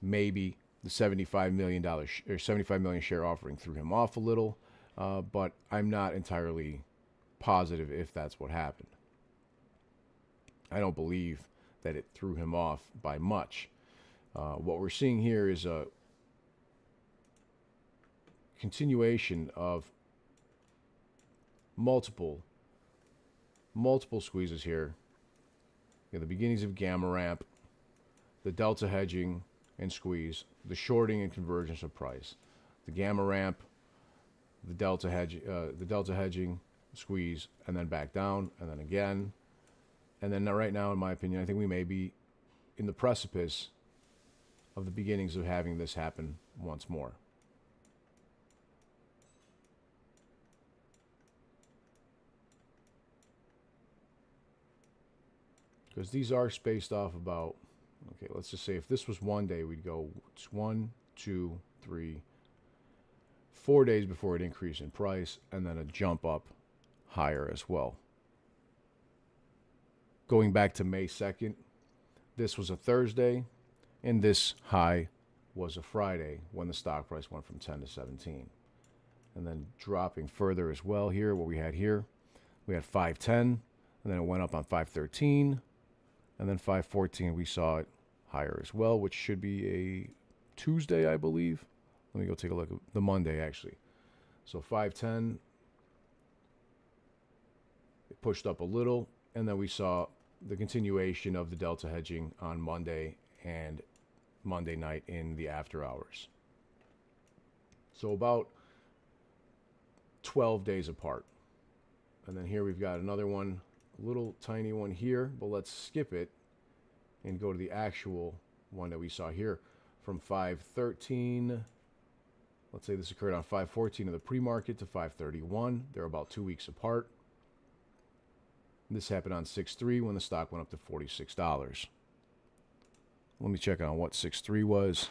Maybe the $75 million or 75 million share offering threw him off a little, but I'm not entirely positive if that's what happened. I don't believe that it threw him off by much. What we're seeing here is a continuation of multiple squeezes here. You know, the beginnings of gamma ramp, the delta hedging and squeeze, the shorting and convergence of price, the gamma ramp, the delta hedging, squeeze, and then back down, and then again. And then right now, in my opinion, I think we may be in the precipice of the beginnings of having this happen once more. Because these are spaced off about, okay, let's just say if this was 1 day, we'd go 1, 2, 3, 4 days before it increased in price, and then a jump up higher as well. Going back to May 2nd, this was a Thursday, and this high was a Friday when the stock price went from 10 to 17. And then dropping further as well here, what we had here, we had 510, and then it went up on 513, and then 514, we saw it higher as well, which should be a Tuesday, I believe. Let me go take a look at the Monday, actually. So 510, it pushed up a little, and then we saw the continuation of the delta hedging on Monday and Monday night in the after hours. So about 12 days apart. And then here we've got another one, a little tiny one here, but let's skip it and go to the actual one that we saw here from 513. Let's say this occurred on 514 of the pre-market to 531. They're about 2 weeks apart. This happened on 6/3 when the stock went up to $46. Let me check on what 6/3 was.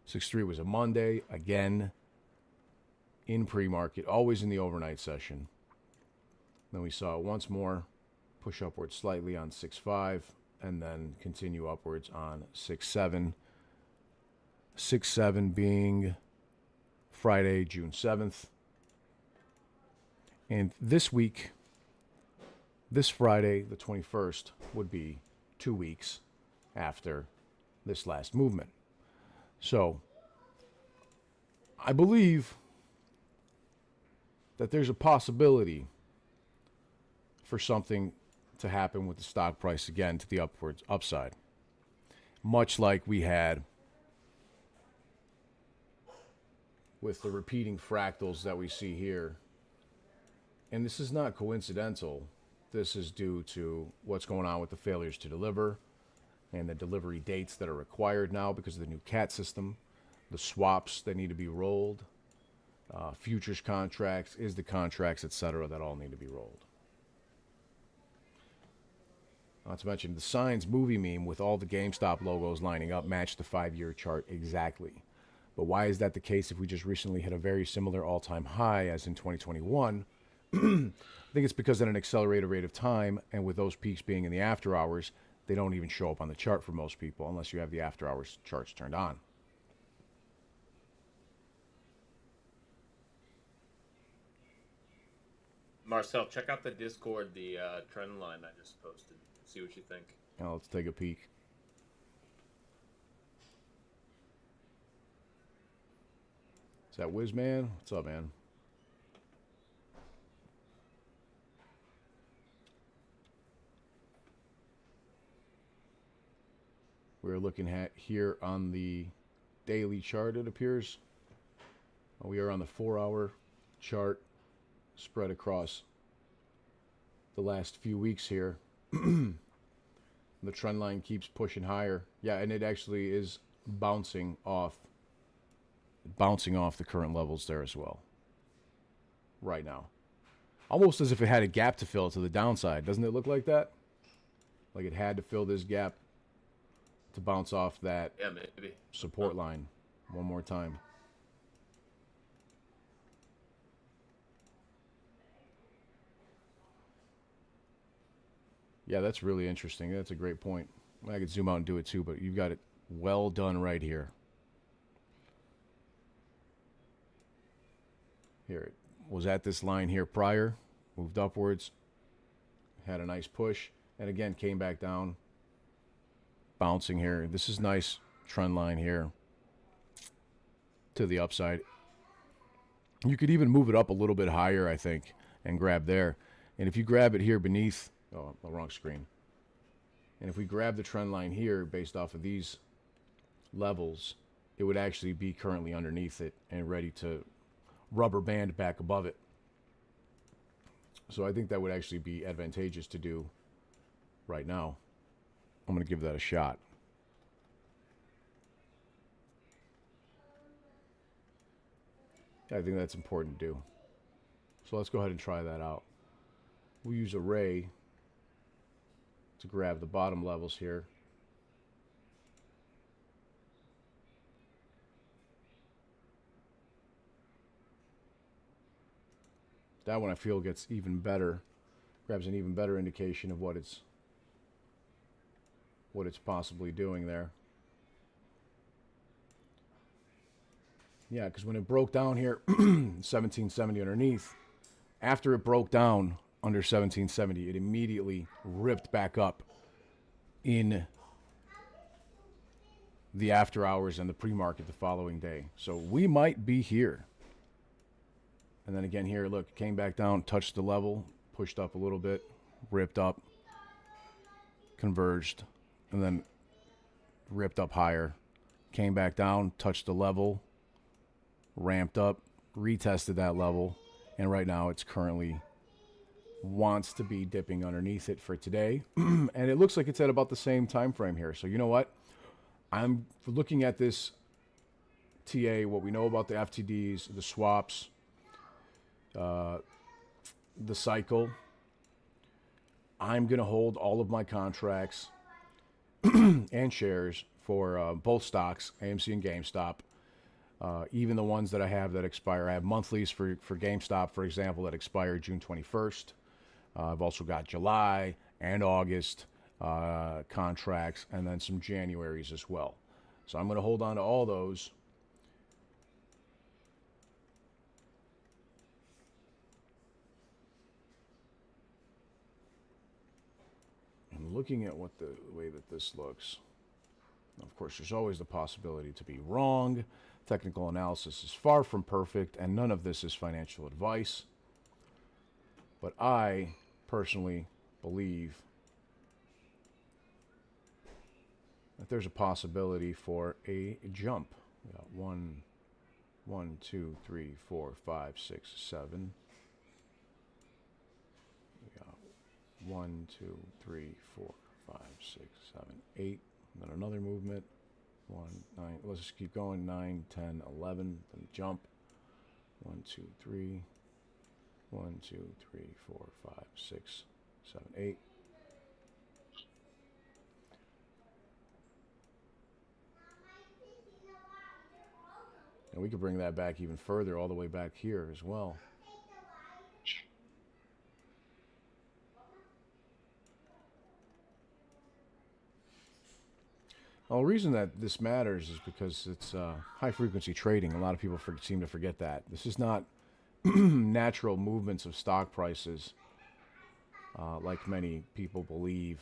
6/3 was a Monday, again, in pre-market, always in the overnight session. Then we saw it once more, push upwards slightly on 6/5, and then continue upwards on 6/7. 6/7 being Friday, June 7th. And this week, this Friday, the 21st, would be 2 weeks after this last movement. So, I believe that there's a possibility for something to happen with the stock price again to the upside. Much like we had with the repeating fractals that we see here. And this is not coincidental. This is due to what's going on with the failures to deliver and the delivery dates that are required now because of the new CAT system, the swaps that need to be rolled, futures contracts, is the contracts, etc. that all need to be rolled. Not to mention the Signs movie meme with all the GameStop logos lining up match the 5-year chart exactly. But why is that the case if we just recently hit a very similar all-time high as in 2021? I think it's because at an accelerated rate of time, and with those peaks being in the after hours, they don't even show up on the chart for most people unless you have the after hours charts turned on. Marcel, check out the Discord, the trend line I just posted. See what you think. Now let's take a peek. Is that Whizman? What's up, man? We're looking at here on the daily chart, it appears. We are on the 4-hour chart spread across the last few weeks here. The trend line keeps pushing higher. Yeah, and it actually is bouncing off the current levels there as well. Right now. Almost as if it had a gap to fill to the downside. Doesn't it look like that? Like it had to fill this gap to bounce off that support line one more time. Yeah, that's really interesting. That's a great point. I could zoom out and do it too, but you've got it well done right here. Here, it was at this line here prior, moved upwards, had a nice push, and again came back down, bouncing here. This is nice trend line here to the upside. You could even move it up a little bit higher, I think, and grab there. And if you grab it here beneath, oh, the wrong screen. And if we grab the trend line here based off of these levels, it would actually be currently underneath it and ready to rubber band back above it. So I think that would actually be advantageous to do right now. I'm going to give that a shot. I think that's important to do. So let's go ahead and try that out. We'll use array to grab the bottom levels here. That one I feel gets even better, grabs an even better indication of what it's possibly doing there. Yeah, because when it broke down here, 1770 underneath, after it broke down under 1770, it immediately ripped back up in the after hours and the pre-market the following day. So we might be here. And then again here, look, came back down, touched the level, pushed up a little bit, ripped up, converged, and then ripped up higher. Came back down, touched the level, ramped up, retested that level, and right now it's currently wants to be dipping underneath it for today. And it looks like it's at about the same time frame here. So you know what? I'm looking at this TA, what we know about the FTDs, the swaps, the cycle. I'm going to hold all of my contracts and shares for both stocks, AMC and GameStop. Even the ones that I have that expire. I have monthlies for GameStop, for example, that expire June 21st. I've also got July and August contracts, and then some Januaries as well. So I'm going to hold on to all those. And looking at what the way that this looks, of course, there's always the possibility to be wrong. Technical analysis is far from perfect, and none of this is financial advice. But I personally believe that there's a possibility for a jump. We got 1, 2, 3, 4, 5, 6, 7. We got 1, 2, 3, 4, 5, 6, 7, 8. And then another movement. 1, 9. Let's just keep going. 9, 10, 11. Then jump. 1, 2, 3. 1, 2, 3, 4, 5, 6, 7, 8. And we could bring that back even further, all the way back here as well. Well, the reason that this matters is because it's high-frequency trading. A lot of people seem to forget that. This is not natural movements of stock prices like many people believe.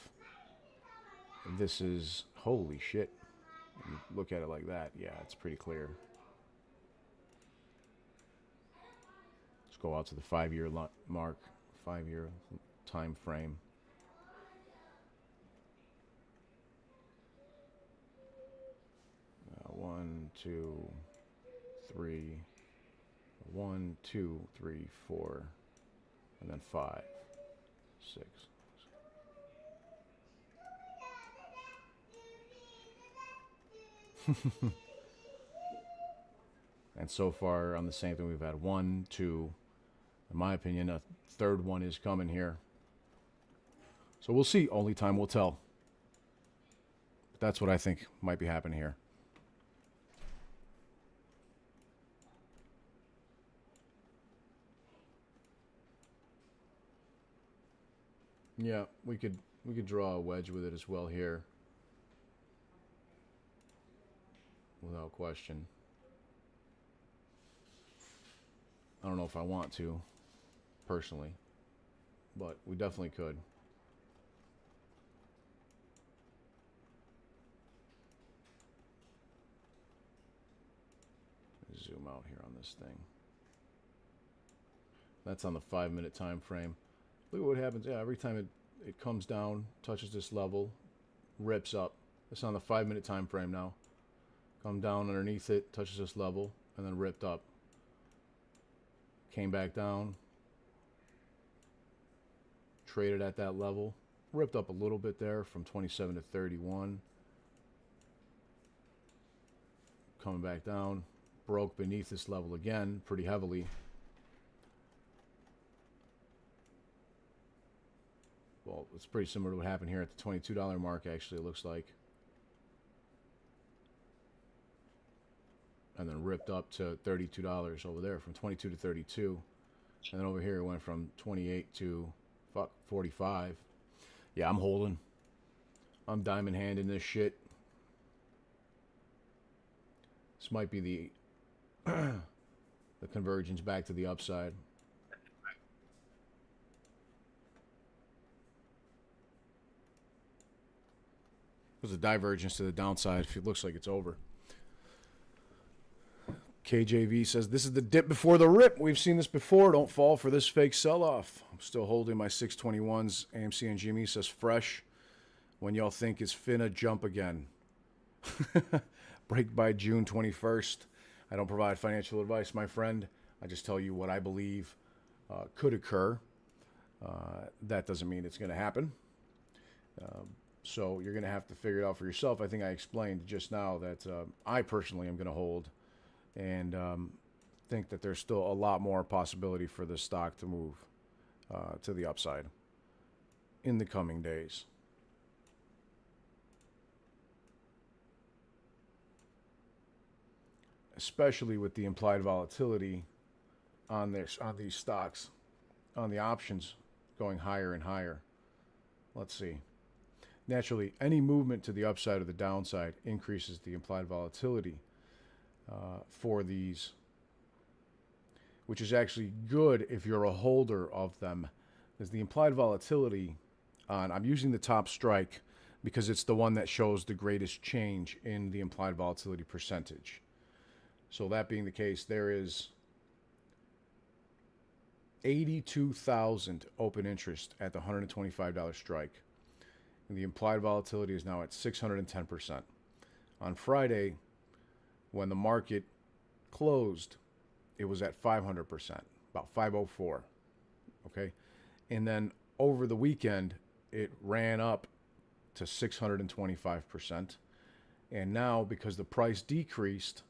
This is, holy shit. When you look at it like that, yeah, it's pretty clear. Let's go out to the 5-year mark, 5-year time frame. One, two, three, 1, 2, 3, 4, and then 5, 6. And so far on the same thing, we've had 1, 2. In my opinion, a third one is coming here. So we'll see. Only time will tell. But that's what I think might be happening here. Yeah, we could draw a wedge with it as well here. Without question. I don't know if I want to, personally, but we definitely could. Zoom out here on this thing. That's on the 5-minute time frame. Look at what happens. Yeah, every time it comes down, touches this level, rips up. It's on the 5-minute time frame now. Come down underneath it, touches this level, and then ripped up. Came back down. Traded at that level. Ripped up a little bit there from 27 to 31. Coming back down. Broke beneath this level again pretty heavily. Well, it's pretty similar to what happened here at the $22 mark, actually, it looks like. And then ripped up to $32 over there, from 22 to 32. And then over here it went from 28 to 45. Yeah, I'm holding. I'm diamond handing this shit. This might be the the convergence back to the upside. There's a divergence to the downside if it looks like it's over. KJV says, this is the dip before the rip. We've seen this before. Don't fall for this fake sell-off. I'm still holding my 621s. AMC and Jimmy says, fresh. When y'all think it's finna jump again. Break by June 21st. I don't provide financial advice, my friend. I just tell you what I believe could occur. That doesn't mean it's going to happen. So you're going to have to figure it out for yourself. I think I explained just now that I personally am going to hold and think that there's still a lot more possibility for this stock to move to the upside in the coming days. Especially with the implied volatility on these stocks, on the options going higher and higher. Let's see. Naturally, any movement to the upside or the downside increases the implied volatility for these, which is actually good if you're a holder of them, because the implied volatility on, I'm using the top strike because it's the one that shows the greatest change in the implied volatility percentage. So that being the case, there is 82,000 open interest at the $125 strike. And the implied volatility is now at 610%. On Friday, when the market closed, it was at 500%, about 504. Okay? And then over the weekend, it ran up to 625%. And now, because the price decreased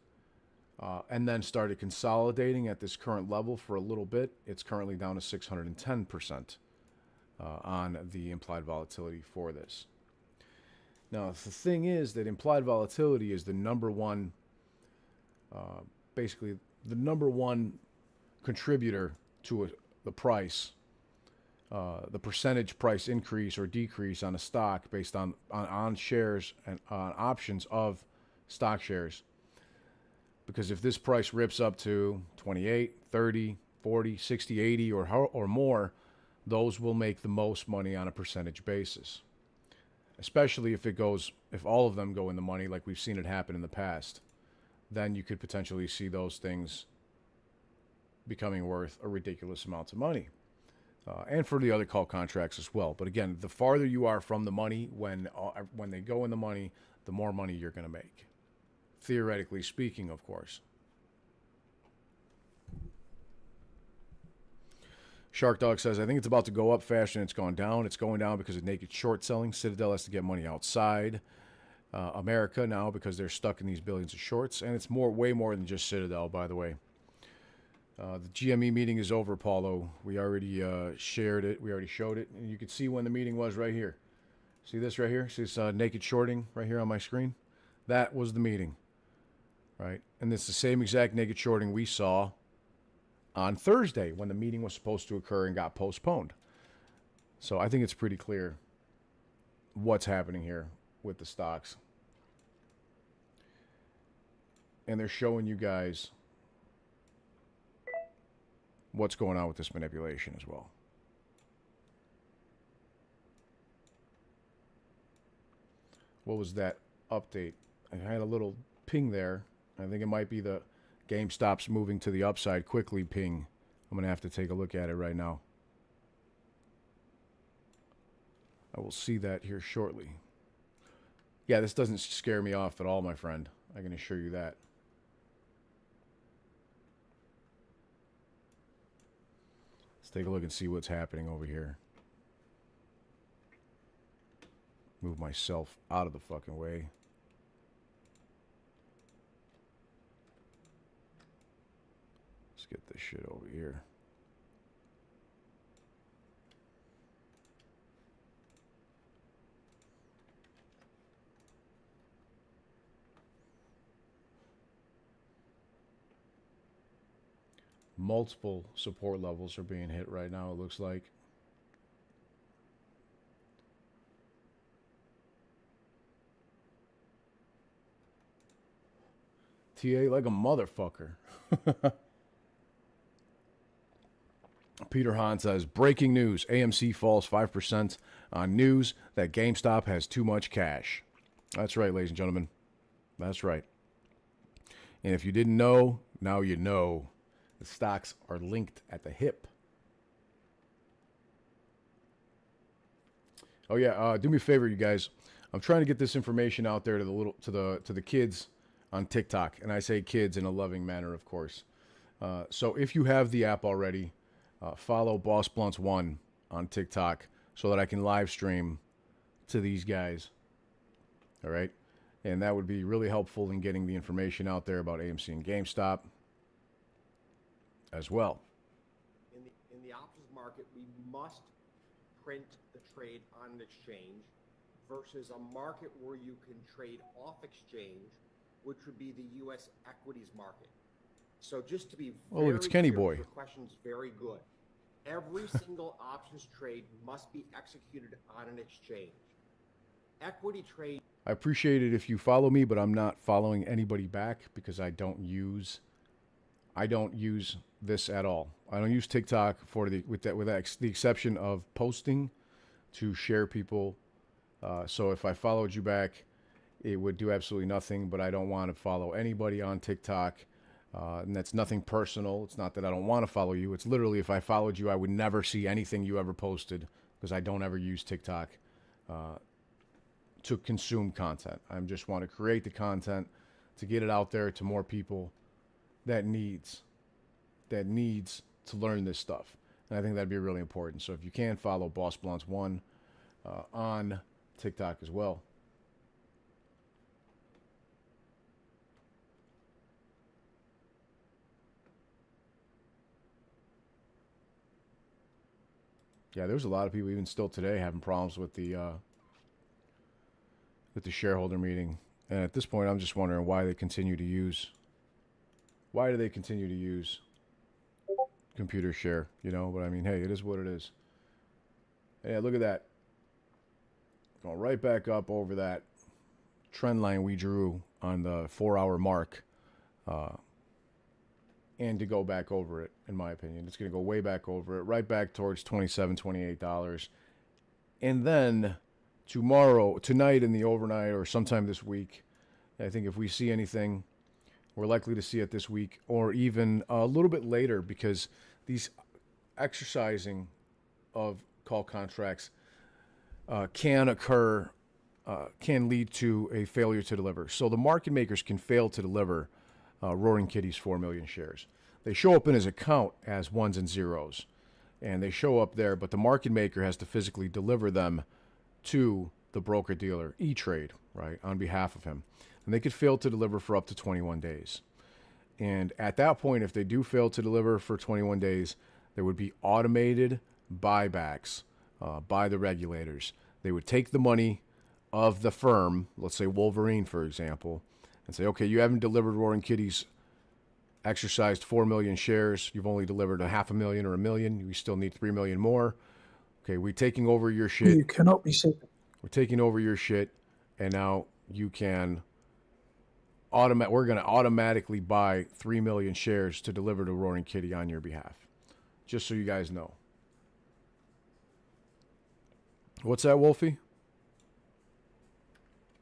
and then started consolidating at this current level for a little bit. It's currently down to 610% on the implied volatility for this. Now, the thing is that implied volatility is the number one, basically the number one contributor to the price, the percentage price increase or decrease on a stock based on shares and on options of stock shares. Because if this price rips up to 28, 30, 40, 60, 80 or more, those will make the most money on a percentage basis. Especially if all of them go in the money like we've seen it happen in the past, then you could potentially see those things becoming worth a ridiculous amount of money. And for the other call contracts as well. But again, the farther you are from the money, when they go in the money, the more money you're going to make. Theoretically speaking, of course. Shark Dog says, I think it's about to go up faster than it's gone down. It's going down because of naked short selling. Citadel has to get money outside America now because they're stuck in these billions of shorts. And it's way more than just Citadel, by the way. The GME meeting is over, Paulo. We already shared it. We already showed it. And you can see when the meeting was right here. See this right here? See this naked shorting right here on my screen? That was the meeting. Right? And it's the same exact naked shorting we saw on Thursday when the meeting was supposed to occur and got postponed. So I think it's pretty clear what's happening here with the stocks. And they're showing you guys what's going on with this manipulation as well. What was that update? I had a little ping there. I think it might be the GameStop's moving to the upside quickly ping. I'm going to have to take a look at it right now. I will see that here shortly. Yeah, this doesn't scare me off at all, my friend. I can assure you that. Let's take a look and see what's happening over here. Move myself out of the fucking way. Let's get this shit over here. Multiple support levels are being hit right now, it looks like. TA like a motherfucker. Peter Hahn says, breaking news, AMC falls 5% on news that GameStop has too much cash. That's right, ladies and gentlemen. That's right. And if you didn't know, now you know. The stocks are linked at the hip. Oh yeah, do me a favor, you guys. I'm trying to get this information out there to the kids on TikTok, and I say kids in a loving manner, of course. So if you have the app already, follow Boss Blunts 1 on TikTok so that I can live stream to these guys. All right, and that would be really helpful in getting the information out there about AMC and GameStop as well. In the options market, we must print the trade on an exchange versus a market where you can trade off exchange, which would be the U.S. equities market. So just to be very it's Kenny clear, Boy. your question's very good. Every single options trade must be executed on an exchange. Equity trade. I appreciate it if you follow me, but I'm not following anybody back because I don't use this at all. I don't use TikTok with the exception of posting to share people. So if I followed you back, it would do absolutely nothing, but I don't want to follow anybody on TikTok. And that's nothing personal. It's not that I don't want to follow you. It's literally if I followed you, I would never see anything you ever posted because I don't ever use TikTok to consume content. I just want to create the content to get it out there to more people that needs to learn this stuff. And I think that'd be really important. So if you can, follow Boss Blunts 1 on TikTok as well. Yeah, there's a lot of people even still today having problems with the shareholder meeting, and at this point, I'm just wondering why they continue to use. Why do they continue to use computer share? You know, but I mean, hey, it is what it is. Yeah, look at that. Going right back up over that trend line we drew on the 4-hour mark, and to go back over it, in my opinion. It's going to go way back over it, right back towards $27, $28. And then tonight in the overnight or sometime this week, I think if we see anything, we're likely to see it this week or even a little bit later, because these exercising of call contracts can occur, can lead to a failure to deliver. So the market makers can fail to deliver Roaring Kitty's 4 million shares. They show up in his account as ones and zeros, and they show up there, but the market maker has to physically deliver them to the broker-dealer, E-Trade, right, on behalf of him. And they could fail to deliver for up to 21 days. And at that point, if they do fail to deliver for 21 days, there would be automated buybacks by the regulators. They would take the money of the firm, let's say Wolverine, for example, and say, okay, you haven't delivered Roaring Kitty's exercised 4 million shares. You've only delivered 500,000 or 1 million. We still need 3 million more. Okay, we're taking over your shit. You cannot be sick. We're taking over your shit, and now you can we're going to automatically buy 3 million shares to deliver to Roaring Kitty on your behalf. Just so you guys know. What's that, Wolfie?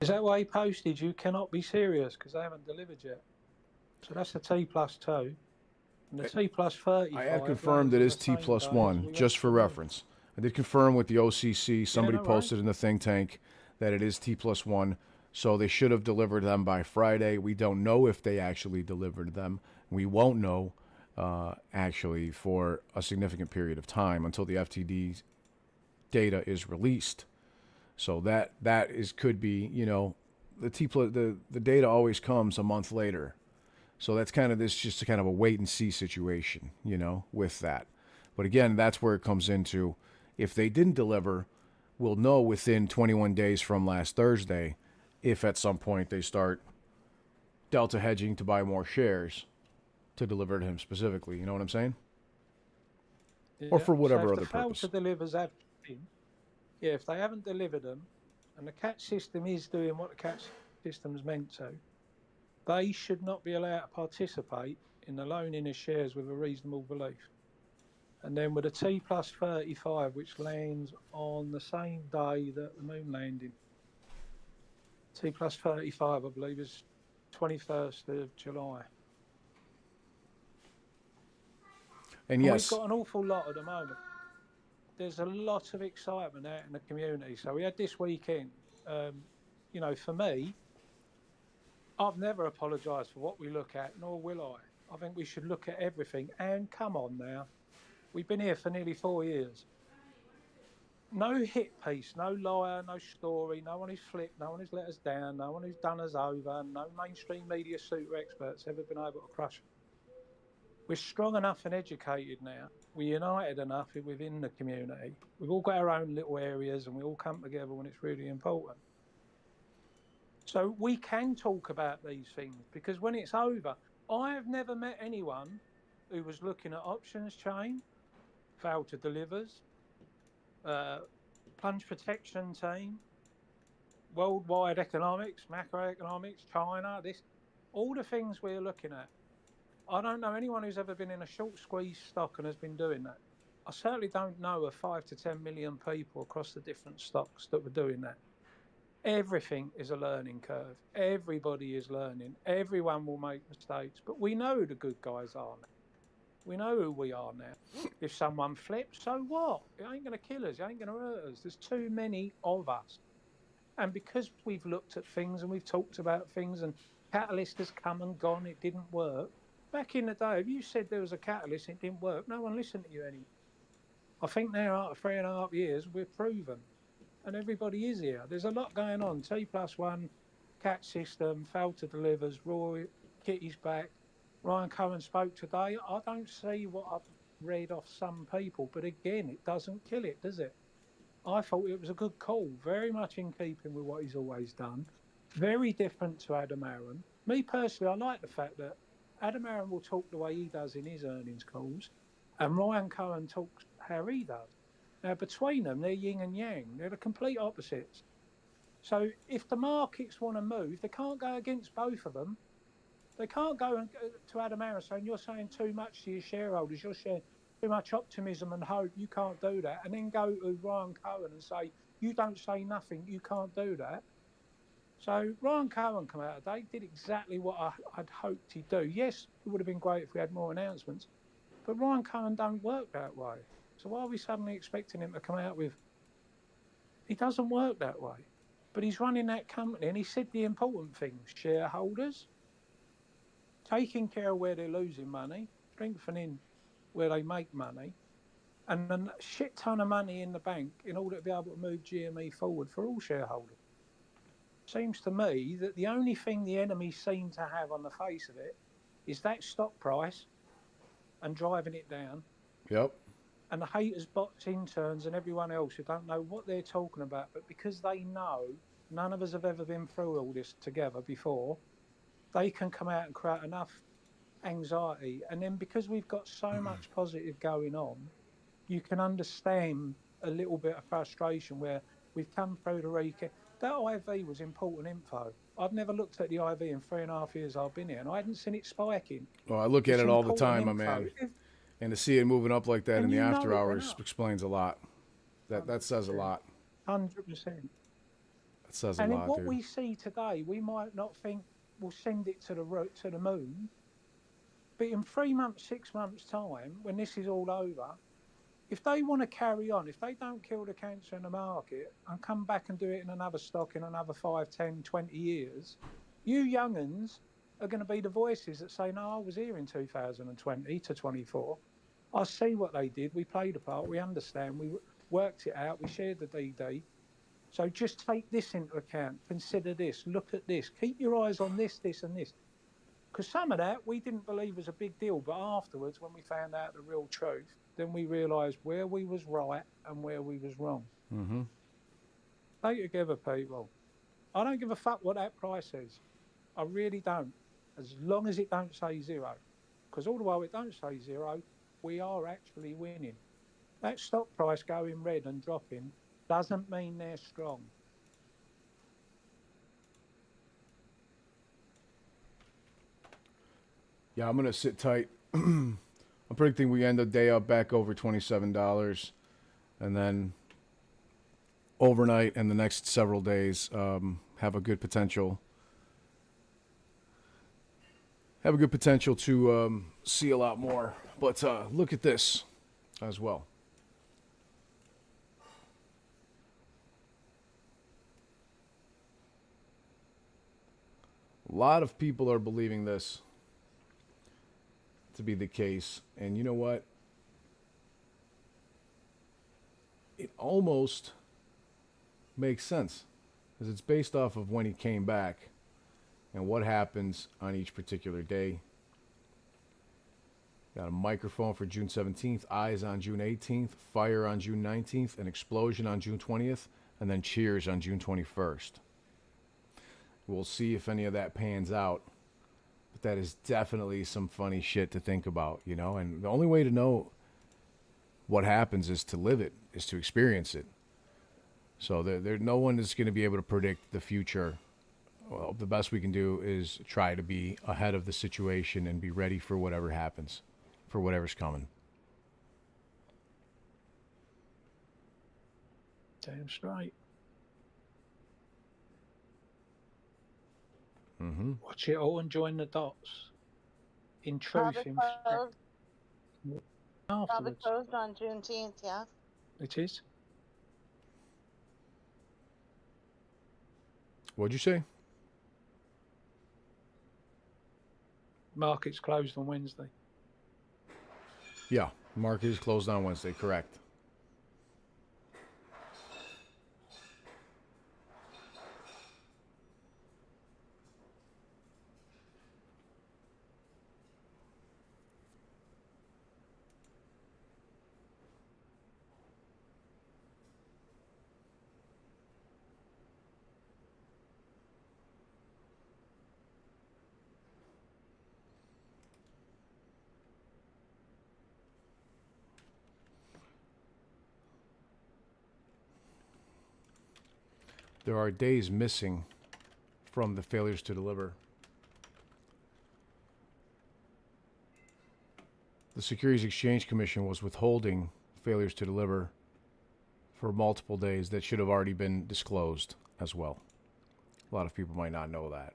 Is that why he posted, you cannot be serious, because they haven't delivered yet? So that's the T+2. And the T+35... I have confirmed it is T+1, just for reference. I did confirm with the OCC. Somebody posted in the think tank that it is T+1. So they should have delivered them by Friday. We don't know if they actually delivered them. We won't know, actually, for a significant period of time until the FTD data is released. So that could be, you know, the data always comes a month later. So that's kind of just a kind of a wait and see situation, you know, with that. But again, that's where it comes into, if they didn't deliver, we'll know within 21 days from last Thursday if at some point they start delta hedging to buy more shares to deliver to him specifically. You know what I'm saying? Yeah. Or for whatever so other purpose. To delivers have been, yeah, if they haven't delivered them, and the catch system is doing what the catch system's meant to, they should not be allowed to participate in the loaning of shares with a reasonable belief. And then with a T+35, which lands on the same day that the moon landing, T+35, I believe, is 21st of July. And yes, we've got an awful lot at the moment. There's a lot of excitement out in the community. So we had this weekend, you know, for me, I've never apologised for what we look at, nor will I. I think we should look at everything. And come on now, we've been here for nearly 4 years. No hit piece, no liar, no story, no one who's flipped, no one who's let us down, no one who's done us over, no mainstream media super experts ever been able to crush it. We're strong enough and educated now. We're united enough within the community. We've all got our own little areas and we all come together when it's really important. So we can talk about these things, because when it's over, I have never met anyone who was looking at options chain, failed to delivers, plunge protection team, worldwide economics, macroeconomics, China, this, all the things we're looking at. I don't know anyone who's ever been in a short squeeze stock and has been doing that. I certainly don't know of 5 to 10 million people across the different stocks that were doing that. Everything is a learning curve. Everybody is learning. Everyone will make mistakes, but we know who the good guys are now. We know who we are now. If someone flips, so what? It ain't going to kill us. It ain't going to hurt us. There's too many of us. And because we've looked at things and we've talked about things and catalyst has come and gone, it didn't work. Back in the day, if you said there was a catalyst and it didn't work, no one listened to you anymore. I think now, after 3.5 years, we're proven. And everybody is here. There's a lot going on. T+1, catch system, failed to delivers, Roy, Kitty's back. Ryan Cohen spoke today. I don't see what read off some people, but again, it doesn't kill it, does it? I thought it was a good call, very much in keeping with what he's always done. Very different to Adam Aaron. Me personally, I like the fact that Adam Aaron will talk the way he does in his earnings calls, and Ryan Cohen talks how he does. Now, between them, they're yin and yang. They're the complete opposites. So if the markets want to move, they can't go against both of them. They can't go to Adam Aaron saying, you're saying too much to your shareholders, you're sharing too much optimism and hope, you can't do that, and then go to Ryan Cohen and say, you don't say nothing, you can't do that. So Ryan Cohen come out today, did exactly what I'd hoped he'd do. Yes, it would have been great if we had more announcements, but Ryan Cohen don't work that way. So why are we suddenly expecting him to come out with, he doesn't work that way. But he's running that company, and he said the important things: shareholders, taking care of where they're losing money, strengthening where they make money, and a shit ton of money in the bank in order to be able to move GME forward for all shareholders. Seems to me that the only thing the enemy seem to have on the face of it is that stock price and driving it down. Yep. And the haters, bots, interns, and everyone else who don't know what they're talking about, but because they know none of us have ever been through all this together before, they can come out and create enough anxiety. And then because we've got so much positive going on, you can understand a little bit of frustration where we've come through the recap. That IV was important info. I've never looked at the IV in 3.5 years I've been here, and I hadn't seen it spiking. Well, I look at it all the time, my man. And to see it moving up like that in the after hours explains a lot. That says a lot. 100%. That says a lot, And what dude. we see today, we might not think we'll send it to the moon, but in 3 months, 6 months' time, when this is all over, if they want to carry on, if they don't kill the cancer in the market and come back and do it in another stock in another 5, 10, 20 years, you young'uns are going to be the voices that say, no, I was here in 2020 to 24. I see what they did. We played a part. We understand. We worked it out. We shared the DD. So just take this into account. Consider this. Look at this. Keep your eyes on this, this, and this. Because some of that we didn't believe was a big deal. But afterwards, when we found out the real truth, then we realised where we was right and where we was wrong. Mm-hmm. Stay together, people. I don't give a fuck what that price is. I really don't. As long as it don't say zero. Because all the while it don't say zero, we are actually winning. That stock price going red and dropping doesn't mean they're strong. Yeah, I'm going to sit tight. I'm predicting we end the day up back over $27. And then overnight and the next several days have a good potential. Have a good potential to see a lot more. But look at this as well. A lot of people are believing this to be the case. And you know what? It almost makes sense. Because it's based off of when he came back and what happens on each particular day. Got a microphone for June 17th, eyes on June 18th, fire on June 19th, an explosion on June 20th, and then cheers on June 21st. We'll see if any of that pans out. But that is definitely some funny shit to think about, you know? And the only way to know what happens is to live it, is to experience it. So no one is going to be able to predict the future. Well, the best we can do is try to be ahead of the situation and be ready for whatever happens, for whatever's coming. Damn straight. Mm-hmm. Watch it all and join the dots. In truth, Probably closed on Juneteenth, yeah? It is. What'd you say? Market's closed on Wednesday. Yeah, market is closed on Wednesday, correct. there are days missing from the failures to deliver. The Securities Exchange Commission was withholding failures to deliver for multiple days that should have already been disclosed as well. A lot of people might not know that.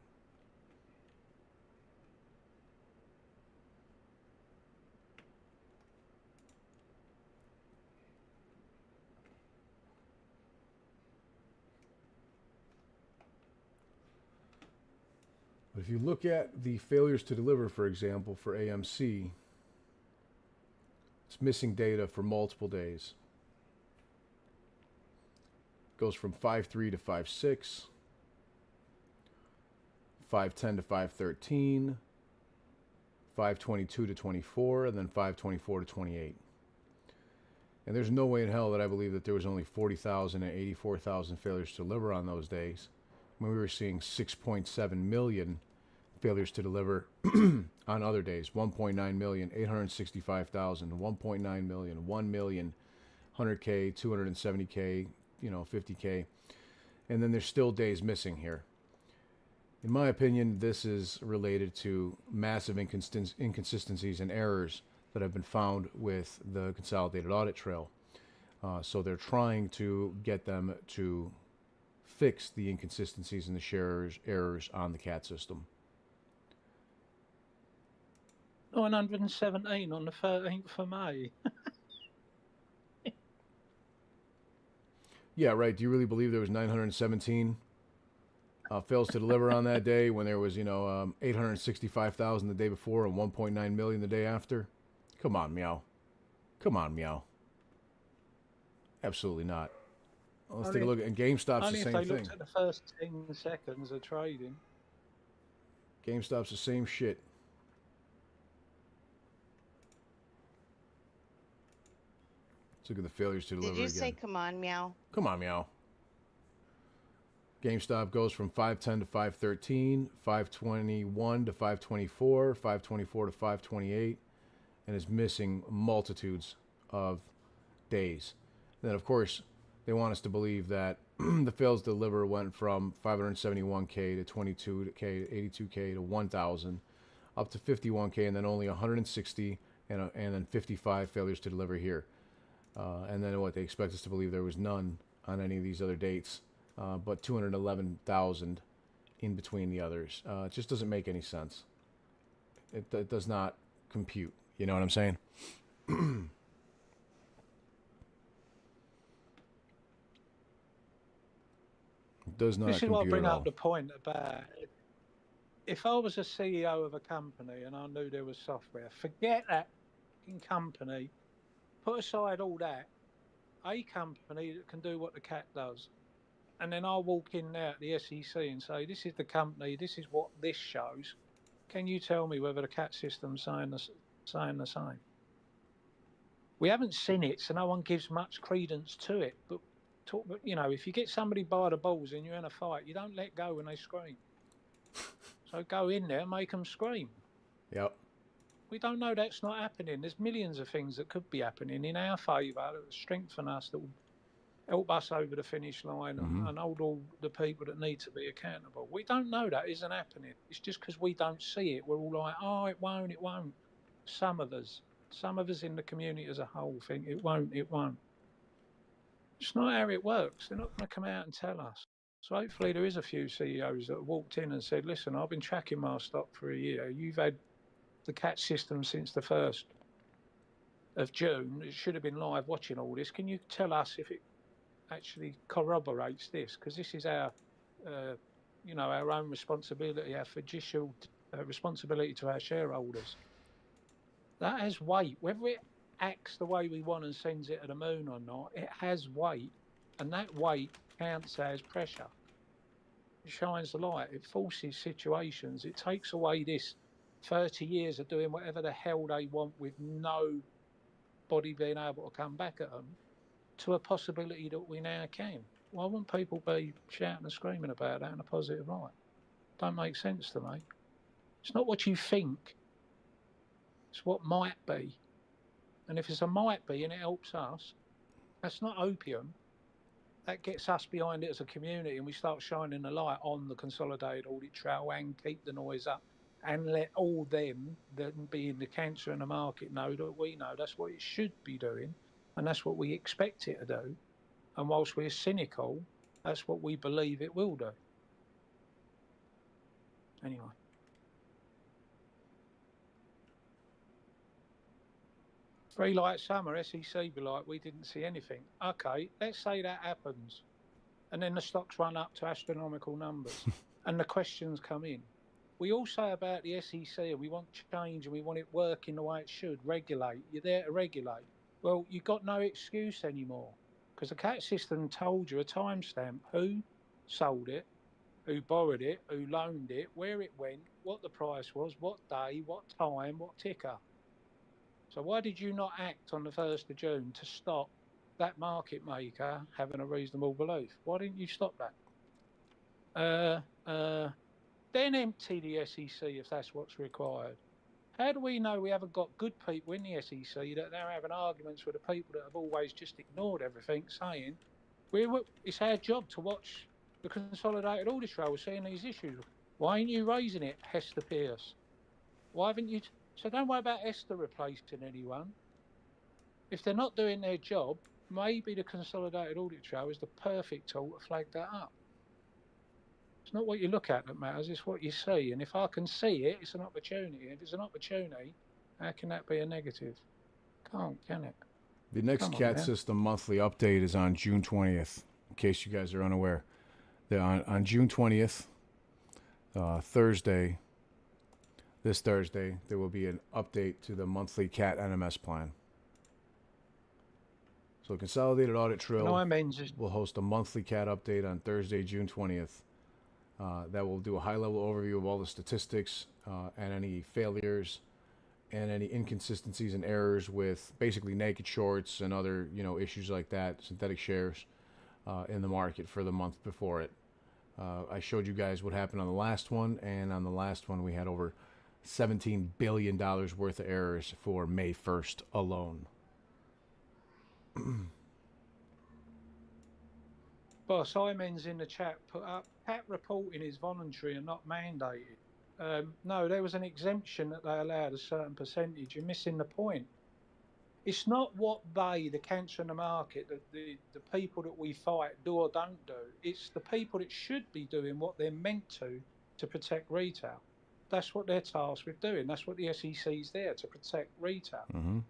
But if you look at the failures to deliver, for example, for AMC, it's missing data for multiple days. Goes from 5.3 to 5.6, 5.10 to 5.13, 5.22 to 24, and then 5.24 to 28. And there's no way in hell that I believe that there was only 40,000 and 84,000 failures to deliver on those days, when we were seeing 6.7 million failures to deliver on other days. 1.9 million, 865,000, 1.9 million, 1 million, 100K, 270K, 50K. And then there's still days missing here. In my opinion, this is related to massive inconsistencies and errors that have been found with the consolidated audit trail. So they're trying to get them to fix the inconsistencies and the errors on the CAT system. 917 on the 13th of May. Yeah, right. Do you really believe there was 917 fails to deliver on that day when there was, 865,000 the day before and 1.9 million the day after? Come on, meow. Come on, meow. Absolutely not. Let's take a look at GameStop's the same thing. Only if they looked at the first 10 seconds of trading. GameStop's the same shit. Let's look at the failures to deliver again. Did you say come on, meow? Come on, meow. GameStop goes from 5.10 to 5.13, 5.21 to 5.24, 5.24 to 5.28, and is missing multitudes of days. Then, of course, they want us to believe that the fails to deliver went from 571K to 22K to 82K to 1,000, up to 51K, and then only 160, and then 55 failures to deliver here. And then what they expect us to believe there was none on any of these other dates, but 211,000 in between the others. It just doesn't make any sense. It does not compute. You know what I'm saying? It does not compute at all. This is what I bring up the point about if I was a CEO of a company and I knew there was software, forget that company, put aside all that, a company that can do what the cat does. And then I'll walk in there at the SEC and say, this is the company, this is what this shows. Can you tell me whether the cat system's saying the same? We haven't seen it, so no one gives much credence to it. But, if you get somebody by the balls and you're in a fight, you don't let go when they scream. So go in there and make them scream. Yep. We don't know that's not happening. There's millions of things that could be happening in our favour that will strengthen us, that will help us over the finish line and hold all the people that need to be accountable. We don't know that isn't happening. It's just because we don't see it. We're all like, oh, it won't, it won't. Some of us in the community as a whole think it won't, it won't. It's not how it works. They're not going to come out and tell us. So hopefully there is a few CEOs that walked in and said, listen, I've been tracking my stock for a year. You've had the CAT system since the 1st of June. It should have been live watching all this. Can you tell us if it actually corroborates this? Because this is our, our own responsibility, our fiducial responsibility to our shareholders. That has weight. Whether it acts the way we want and sends it to the moon or not, it has weight. And that weight counts as pressure. It shines the light. It forces situations. It takes away this 30 years of doing whatever the hell they want with nobody being able to come back at them to a possibility that we now can. Why wouldn't people be shouting and screaming about that in a positive light? Don't make sense to me. It's not what you think. It's what might be. And if it's a might be and it helps us, that's not opium. that gets us behind it as a community, and we start shining a light on the consolidated audit trail and keep the noise up and let all them that being the cancer in the market know that we know that's what it should be doing, and that's what we expect it to do. And whilst we're cynical, that's what we believe it will do. Anyway. Free like summer, SEC be like, we didn't see anything. Okay, let's say that happens. And then the stocks run up to astronomical numbers and the questions come in. We all say about the SEC, and we want change and we want it working the way it should, regulate. You're there to regulate. Well, you've got no excuse anymore because the CAT system told you a timestamp, who sold it, who borrowed it, who loaned it, where it went, what the price was, what day, what time, what ticker. So why did you not act on the 1st of June to stop that market maker having a reasonable belief? Why didn't you stop that? Then empty the SEC if that's what's required. How do we know we haven't got good people in the SEC that now having arguments with the people that have always just ignored everything, saying it's our job to watch the consolidated audit trail, seeing these issues. Why ain't you raising it, Hester Pierce? Why haven't you? So don't worry about Esther replacing anyone. If they're not doing their job, maybe the consolidated audit trail is the perfect tool to flag that up. It's not what you look at that matters, it's what you see. And if I can see it, it's an opportunity. If it's an opportunity, how can that be a negative? Can't, can it? The next CAT system monthly update is on June 20th, in case you guys are unaware. On June 20th, Thursday, this Thursday, there will be an update to the monthly CAT NMS plan. So Consolidated Audit Trail will host a monthly CAT update on Thursday, June 20th. That will do a high-level overview of all the statistics and any failures and any inconsistencies and errors with basically naked shorts and other issues like that, synthetic shares in the market for the month before it. I showed you guys what happened on the last one, and on the last one we had over $17 billion worth of errors for May 1st alone. Boss Simon's in the chat put up, CAT reporting is voluntary and not mandated. No, there was an exemption that they allowed a certain percentage. You're missing the point. It's not what the cancer in the market, the people that we fight do or don't do. It's the people that should be doing what they're meant to protect retail. That's what they're tasked with doing. That's what the SEC is there, to protect retail.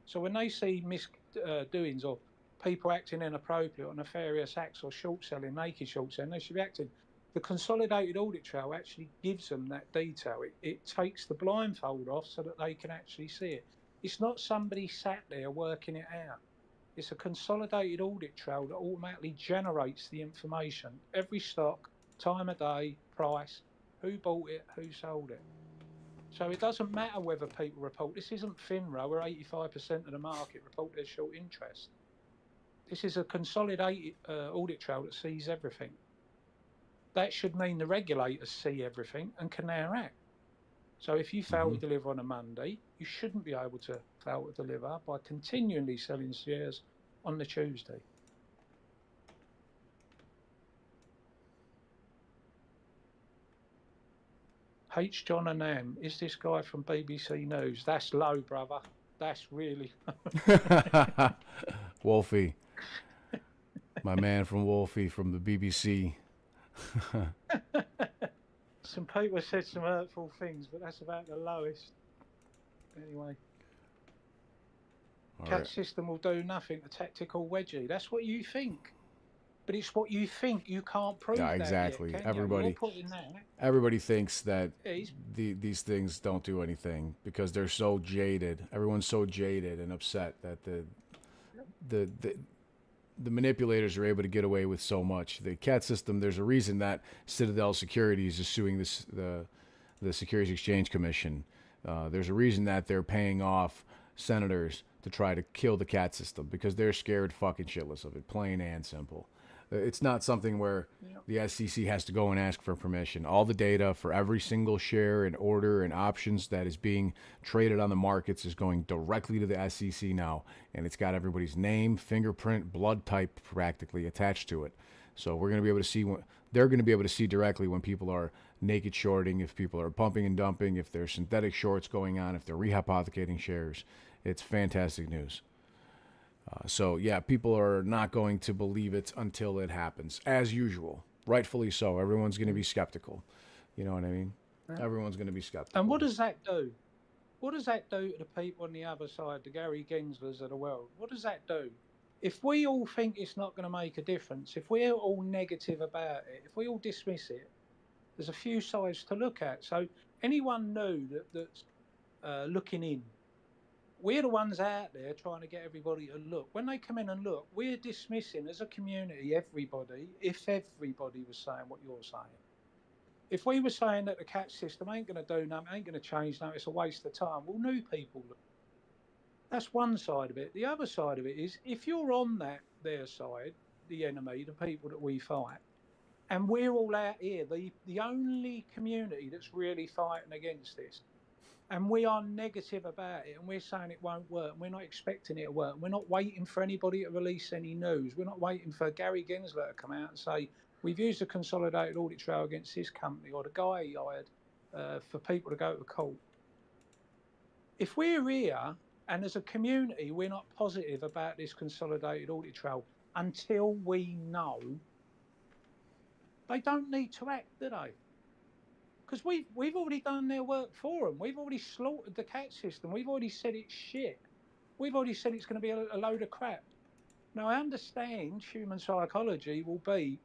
So when they see misdoings or people acting inappropriate or nefarious acts or short selling, naked short selling, they should be acting. The Consolidated Audit Trail actually gives them that detail. It takes the blindfold off so that they can actually see it. It's not somebody sat there working it out. It's a Consolidated Audit Trail that automatically generates the information. Every stock, time of day, price, who bought it, who sold it. So it doesn't matter whether people report. This isn't FINRA where 85% of the market report their short interest. This is a consolidated audit trail that sees everything. That should mean the regulators see everything and can now act. So if you fail to deliver on a Monday, you shouldn't be able to fail to deliver by continually selling shares on the Tuesday. H. John and M, is this guy from BBC News? That's low, brother. That's really low. Wolfie. My man from Wolfie from the BBC. Some people said some hurtful things, but that's about the lowest. Anyway. CAT system will do nothing, a tactical wedgie. That's what you think. But it's what you think. You can't prove that exactly. Yet, Everybody thinks that these things don't do anything because they're so jaded. Everyone's so jaded and upset that the manipulators are able to get away with so much. The CAT system, there's a reason that Citadel Securities is suing the Securities Exchange Commission. There's a reason that they're paying off senators to try to kill the CAT system because they're scared fucking shitless of it, plain and simple. It's not something where the SEC has to go and ask for permission. All the data for every single share and order and options that is being traded on the markets is going directly to the SEC now. And it's got everybody's name, fingerprint, blood type practically attached to it. So we're going to be able to see they're going to be able to see directly when people are naked shorting, if people are pumping and dumping, if there's synthetic shorts going on, if they're rehypothecating shares. It's fantastic news. So yeah, people are not going to believe it until it happens, as usual. Rightfully so. Everyone's going to be skeptical. You know what I mean? Yeah. Everyone's going to be skeptical. And what does that do? What does that do to the people on the other side, the Gary Genslers of the world? What does that do? If we all think it's not going to make a difference, if we're all negative about it, if we all dismiss it, there's a few sides to look at. So anyone new that's looking in, we're the ones out there trying to get everybody to look. When they come in and look, we're dismissing as a community everybody, if everybody was saying what you're saying. If we were saying that the catch system ain't going to do nothing, ain't going to change nothing, it's a waste of time, well, new people look. That's one side of it. The other side of it is, if you're on their side, the enemy, the people that we fight, and we're all out here, the only community that's really fighting against this, and we are negative about it, and we're saying it won't work, and we're not expecting it to work, we're not waiting for anybody to release any news, we're not waiting for Gary Gensler to come out and say, we've used a consolidated audit trail against this company, or the guy he hired for people to go to court. If we're here, and as a community, we're not positive about this consolidated audit trail until we know, they don't need to act, do they? Because we've already done their work for them. We've already slaughtered the catch system. We've already said it's shit. We've already said it's going to be a load of crap. Now, I understand human psychology will be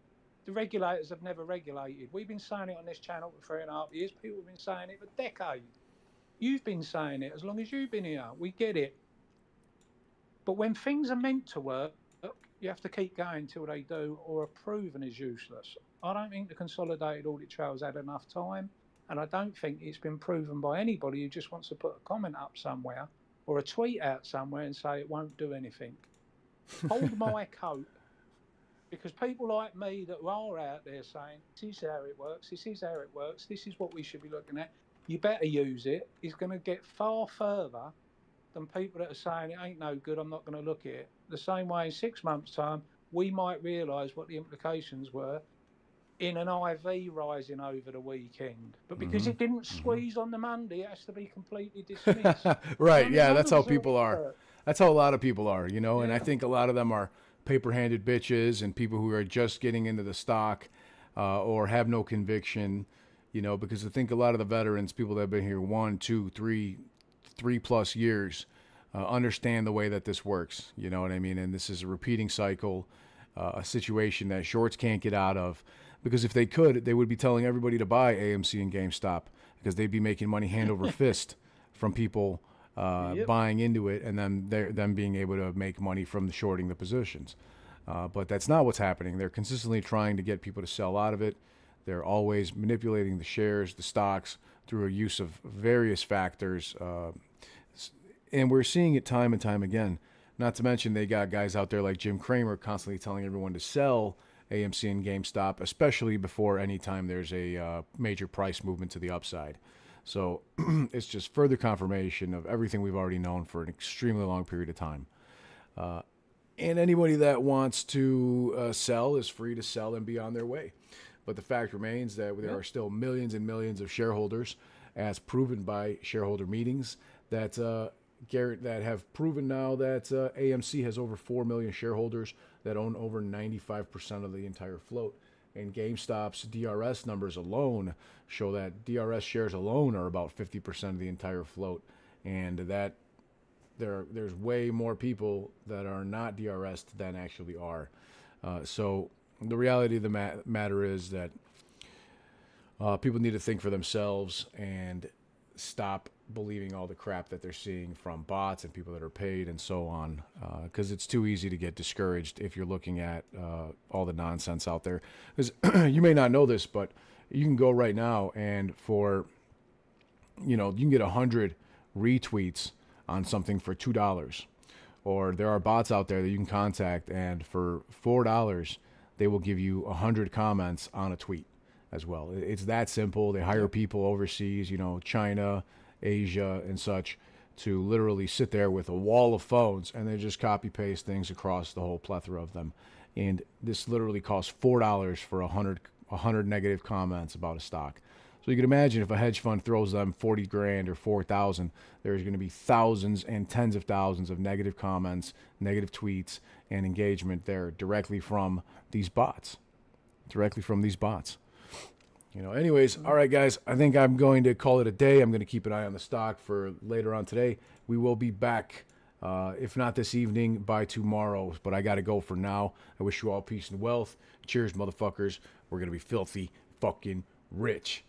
the regulators have never regulated. We've been saying it on this channel for 3.5 years. People have been saying it for decades. You've been saying it as long as you've been here. We get it. But when things are meant to work, you have to keep going until they do or are proven as useless. I don't think the consolidated audit trail's had enough time, and I don't think it's been proven by anybody who just wants to put a comment up somewhere or a tweet out somewhere and say it won't do anything. Hold my coat, because people like me that are out there saying, this is how it works, this is how it works, this is what we should be looking at, you better use it, is going to get far further than people that are saying it ain't no good, I'm not going to look at it. The same way in 6 months' time, we might realise what the implications were in an IV rising over the weekend. But because it didn't squeeze on the Monday, it has to be completely dismissed. Right, yeah, that's how people are. That's how a lot of people are, you know, and I think a lot of them are paper-handed bitches and people who are just getting into the stock or have no conviction, you know, because I think a lot of the veterans, people that have been here 1, 2, 3 plus years, understand the way that this works, you know what I mean? And this is a repeating cycle, a situation that shorts can't get out of, because if they could, they would be telling everybody to buy AMC and GameStop, because they'd be making money hand over fist from people buying into it, and then them being able to make money from the shorting the positions. But that's not what's happening. They're consistently trying to get people to sell out of it. They're always manipulating the shares, the stocks, through a use of various factors. And we're seeing it time and time again. Not to mention they got guys out there like Jim Cramer constantly telling everyone to sell AMC and GameStop, especially before any time there's a major price movement to the upside. So it's just further confirmation of everything we've already known for an extremely long period of time. And anybody that wants to sell is free to sell and be on their way. But the fact remains that there are still millions and millions of shareholders, as proven by shareholder meetings, that that have proven now that AMC has over 4 million shareholders that own over 95% of the entire float. And GameStop's DRS numbers alone show that DRS shares alone are about 50% of the entire float, and that there's way more people that are not DRS'd than actually are. So the reality of the matter is that people need to think for themselves and stop believing all the crap that they're seeing from bots and people that are paid and so on, because it's too easy to get discouraged if you're looking at all the nonsense out there. Because you may not know this, but you can go right now and you can get 100 retweets on something for $2, or there are bots out there that you can contact, and for $4 they will give you 100 comments on a tweet as well. It's that simple. They hire people overseas, China, Asia, and such, to literally sit there with a wall of phones and they just copy paste things across the whole plethora of them. And this literally costs $4 for 100 negative comments about a stock. So you can imagine if a hedge fund throws them 40 grand or 4,000, there's going to be thousands and tens of thousands of negative comments, negative tweets, and engagement there directly from these bots. Anyways, all right, guys, I think I'm going to call it a day. I'm going to keep an eye on the stock for later on today. We will be back, if not this evening, by tomorrow. But I got to go for now. I wish you all peace and wealth. Cheers, motherfuckers. We're going to be filthy fucking rich.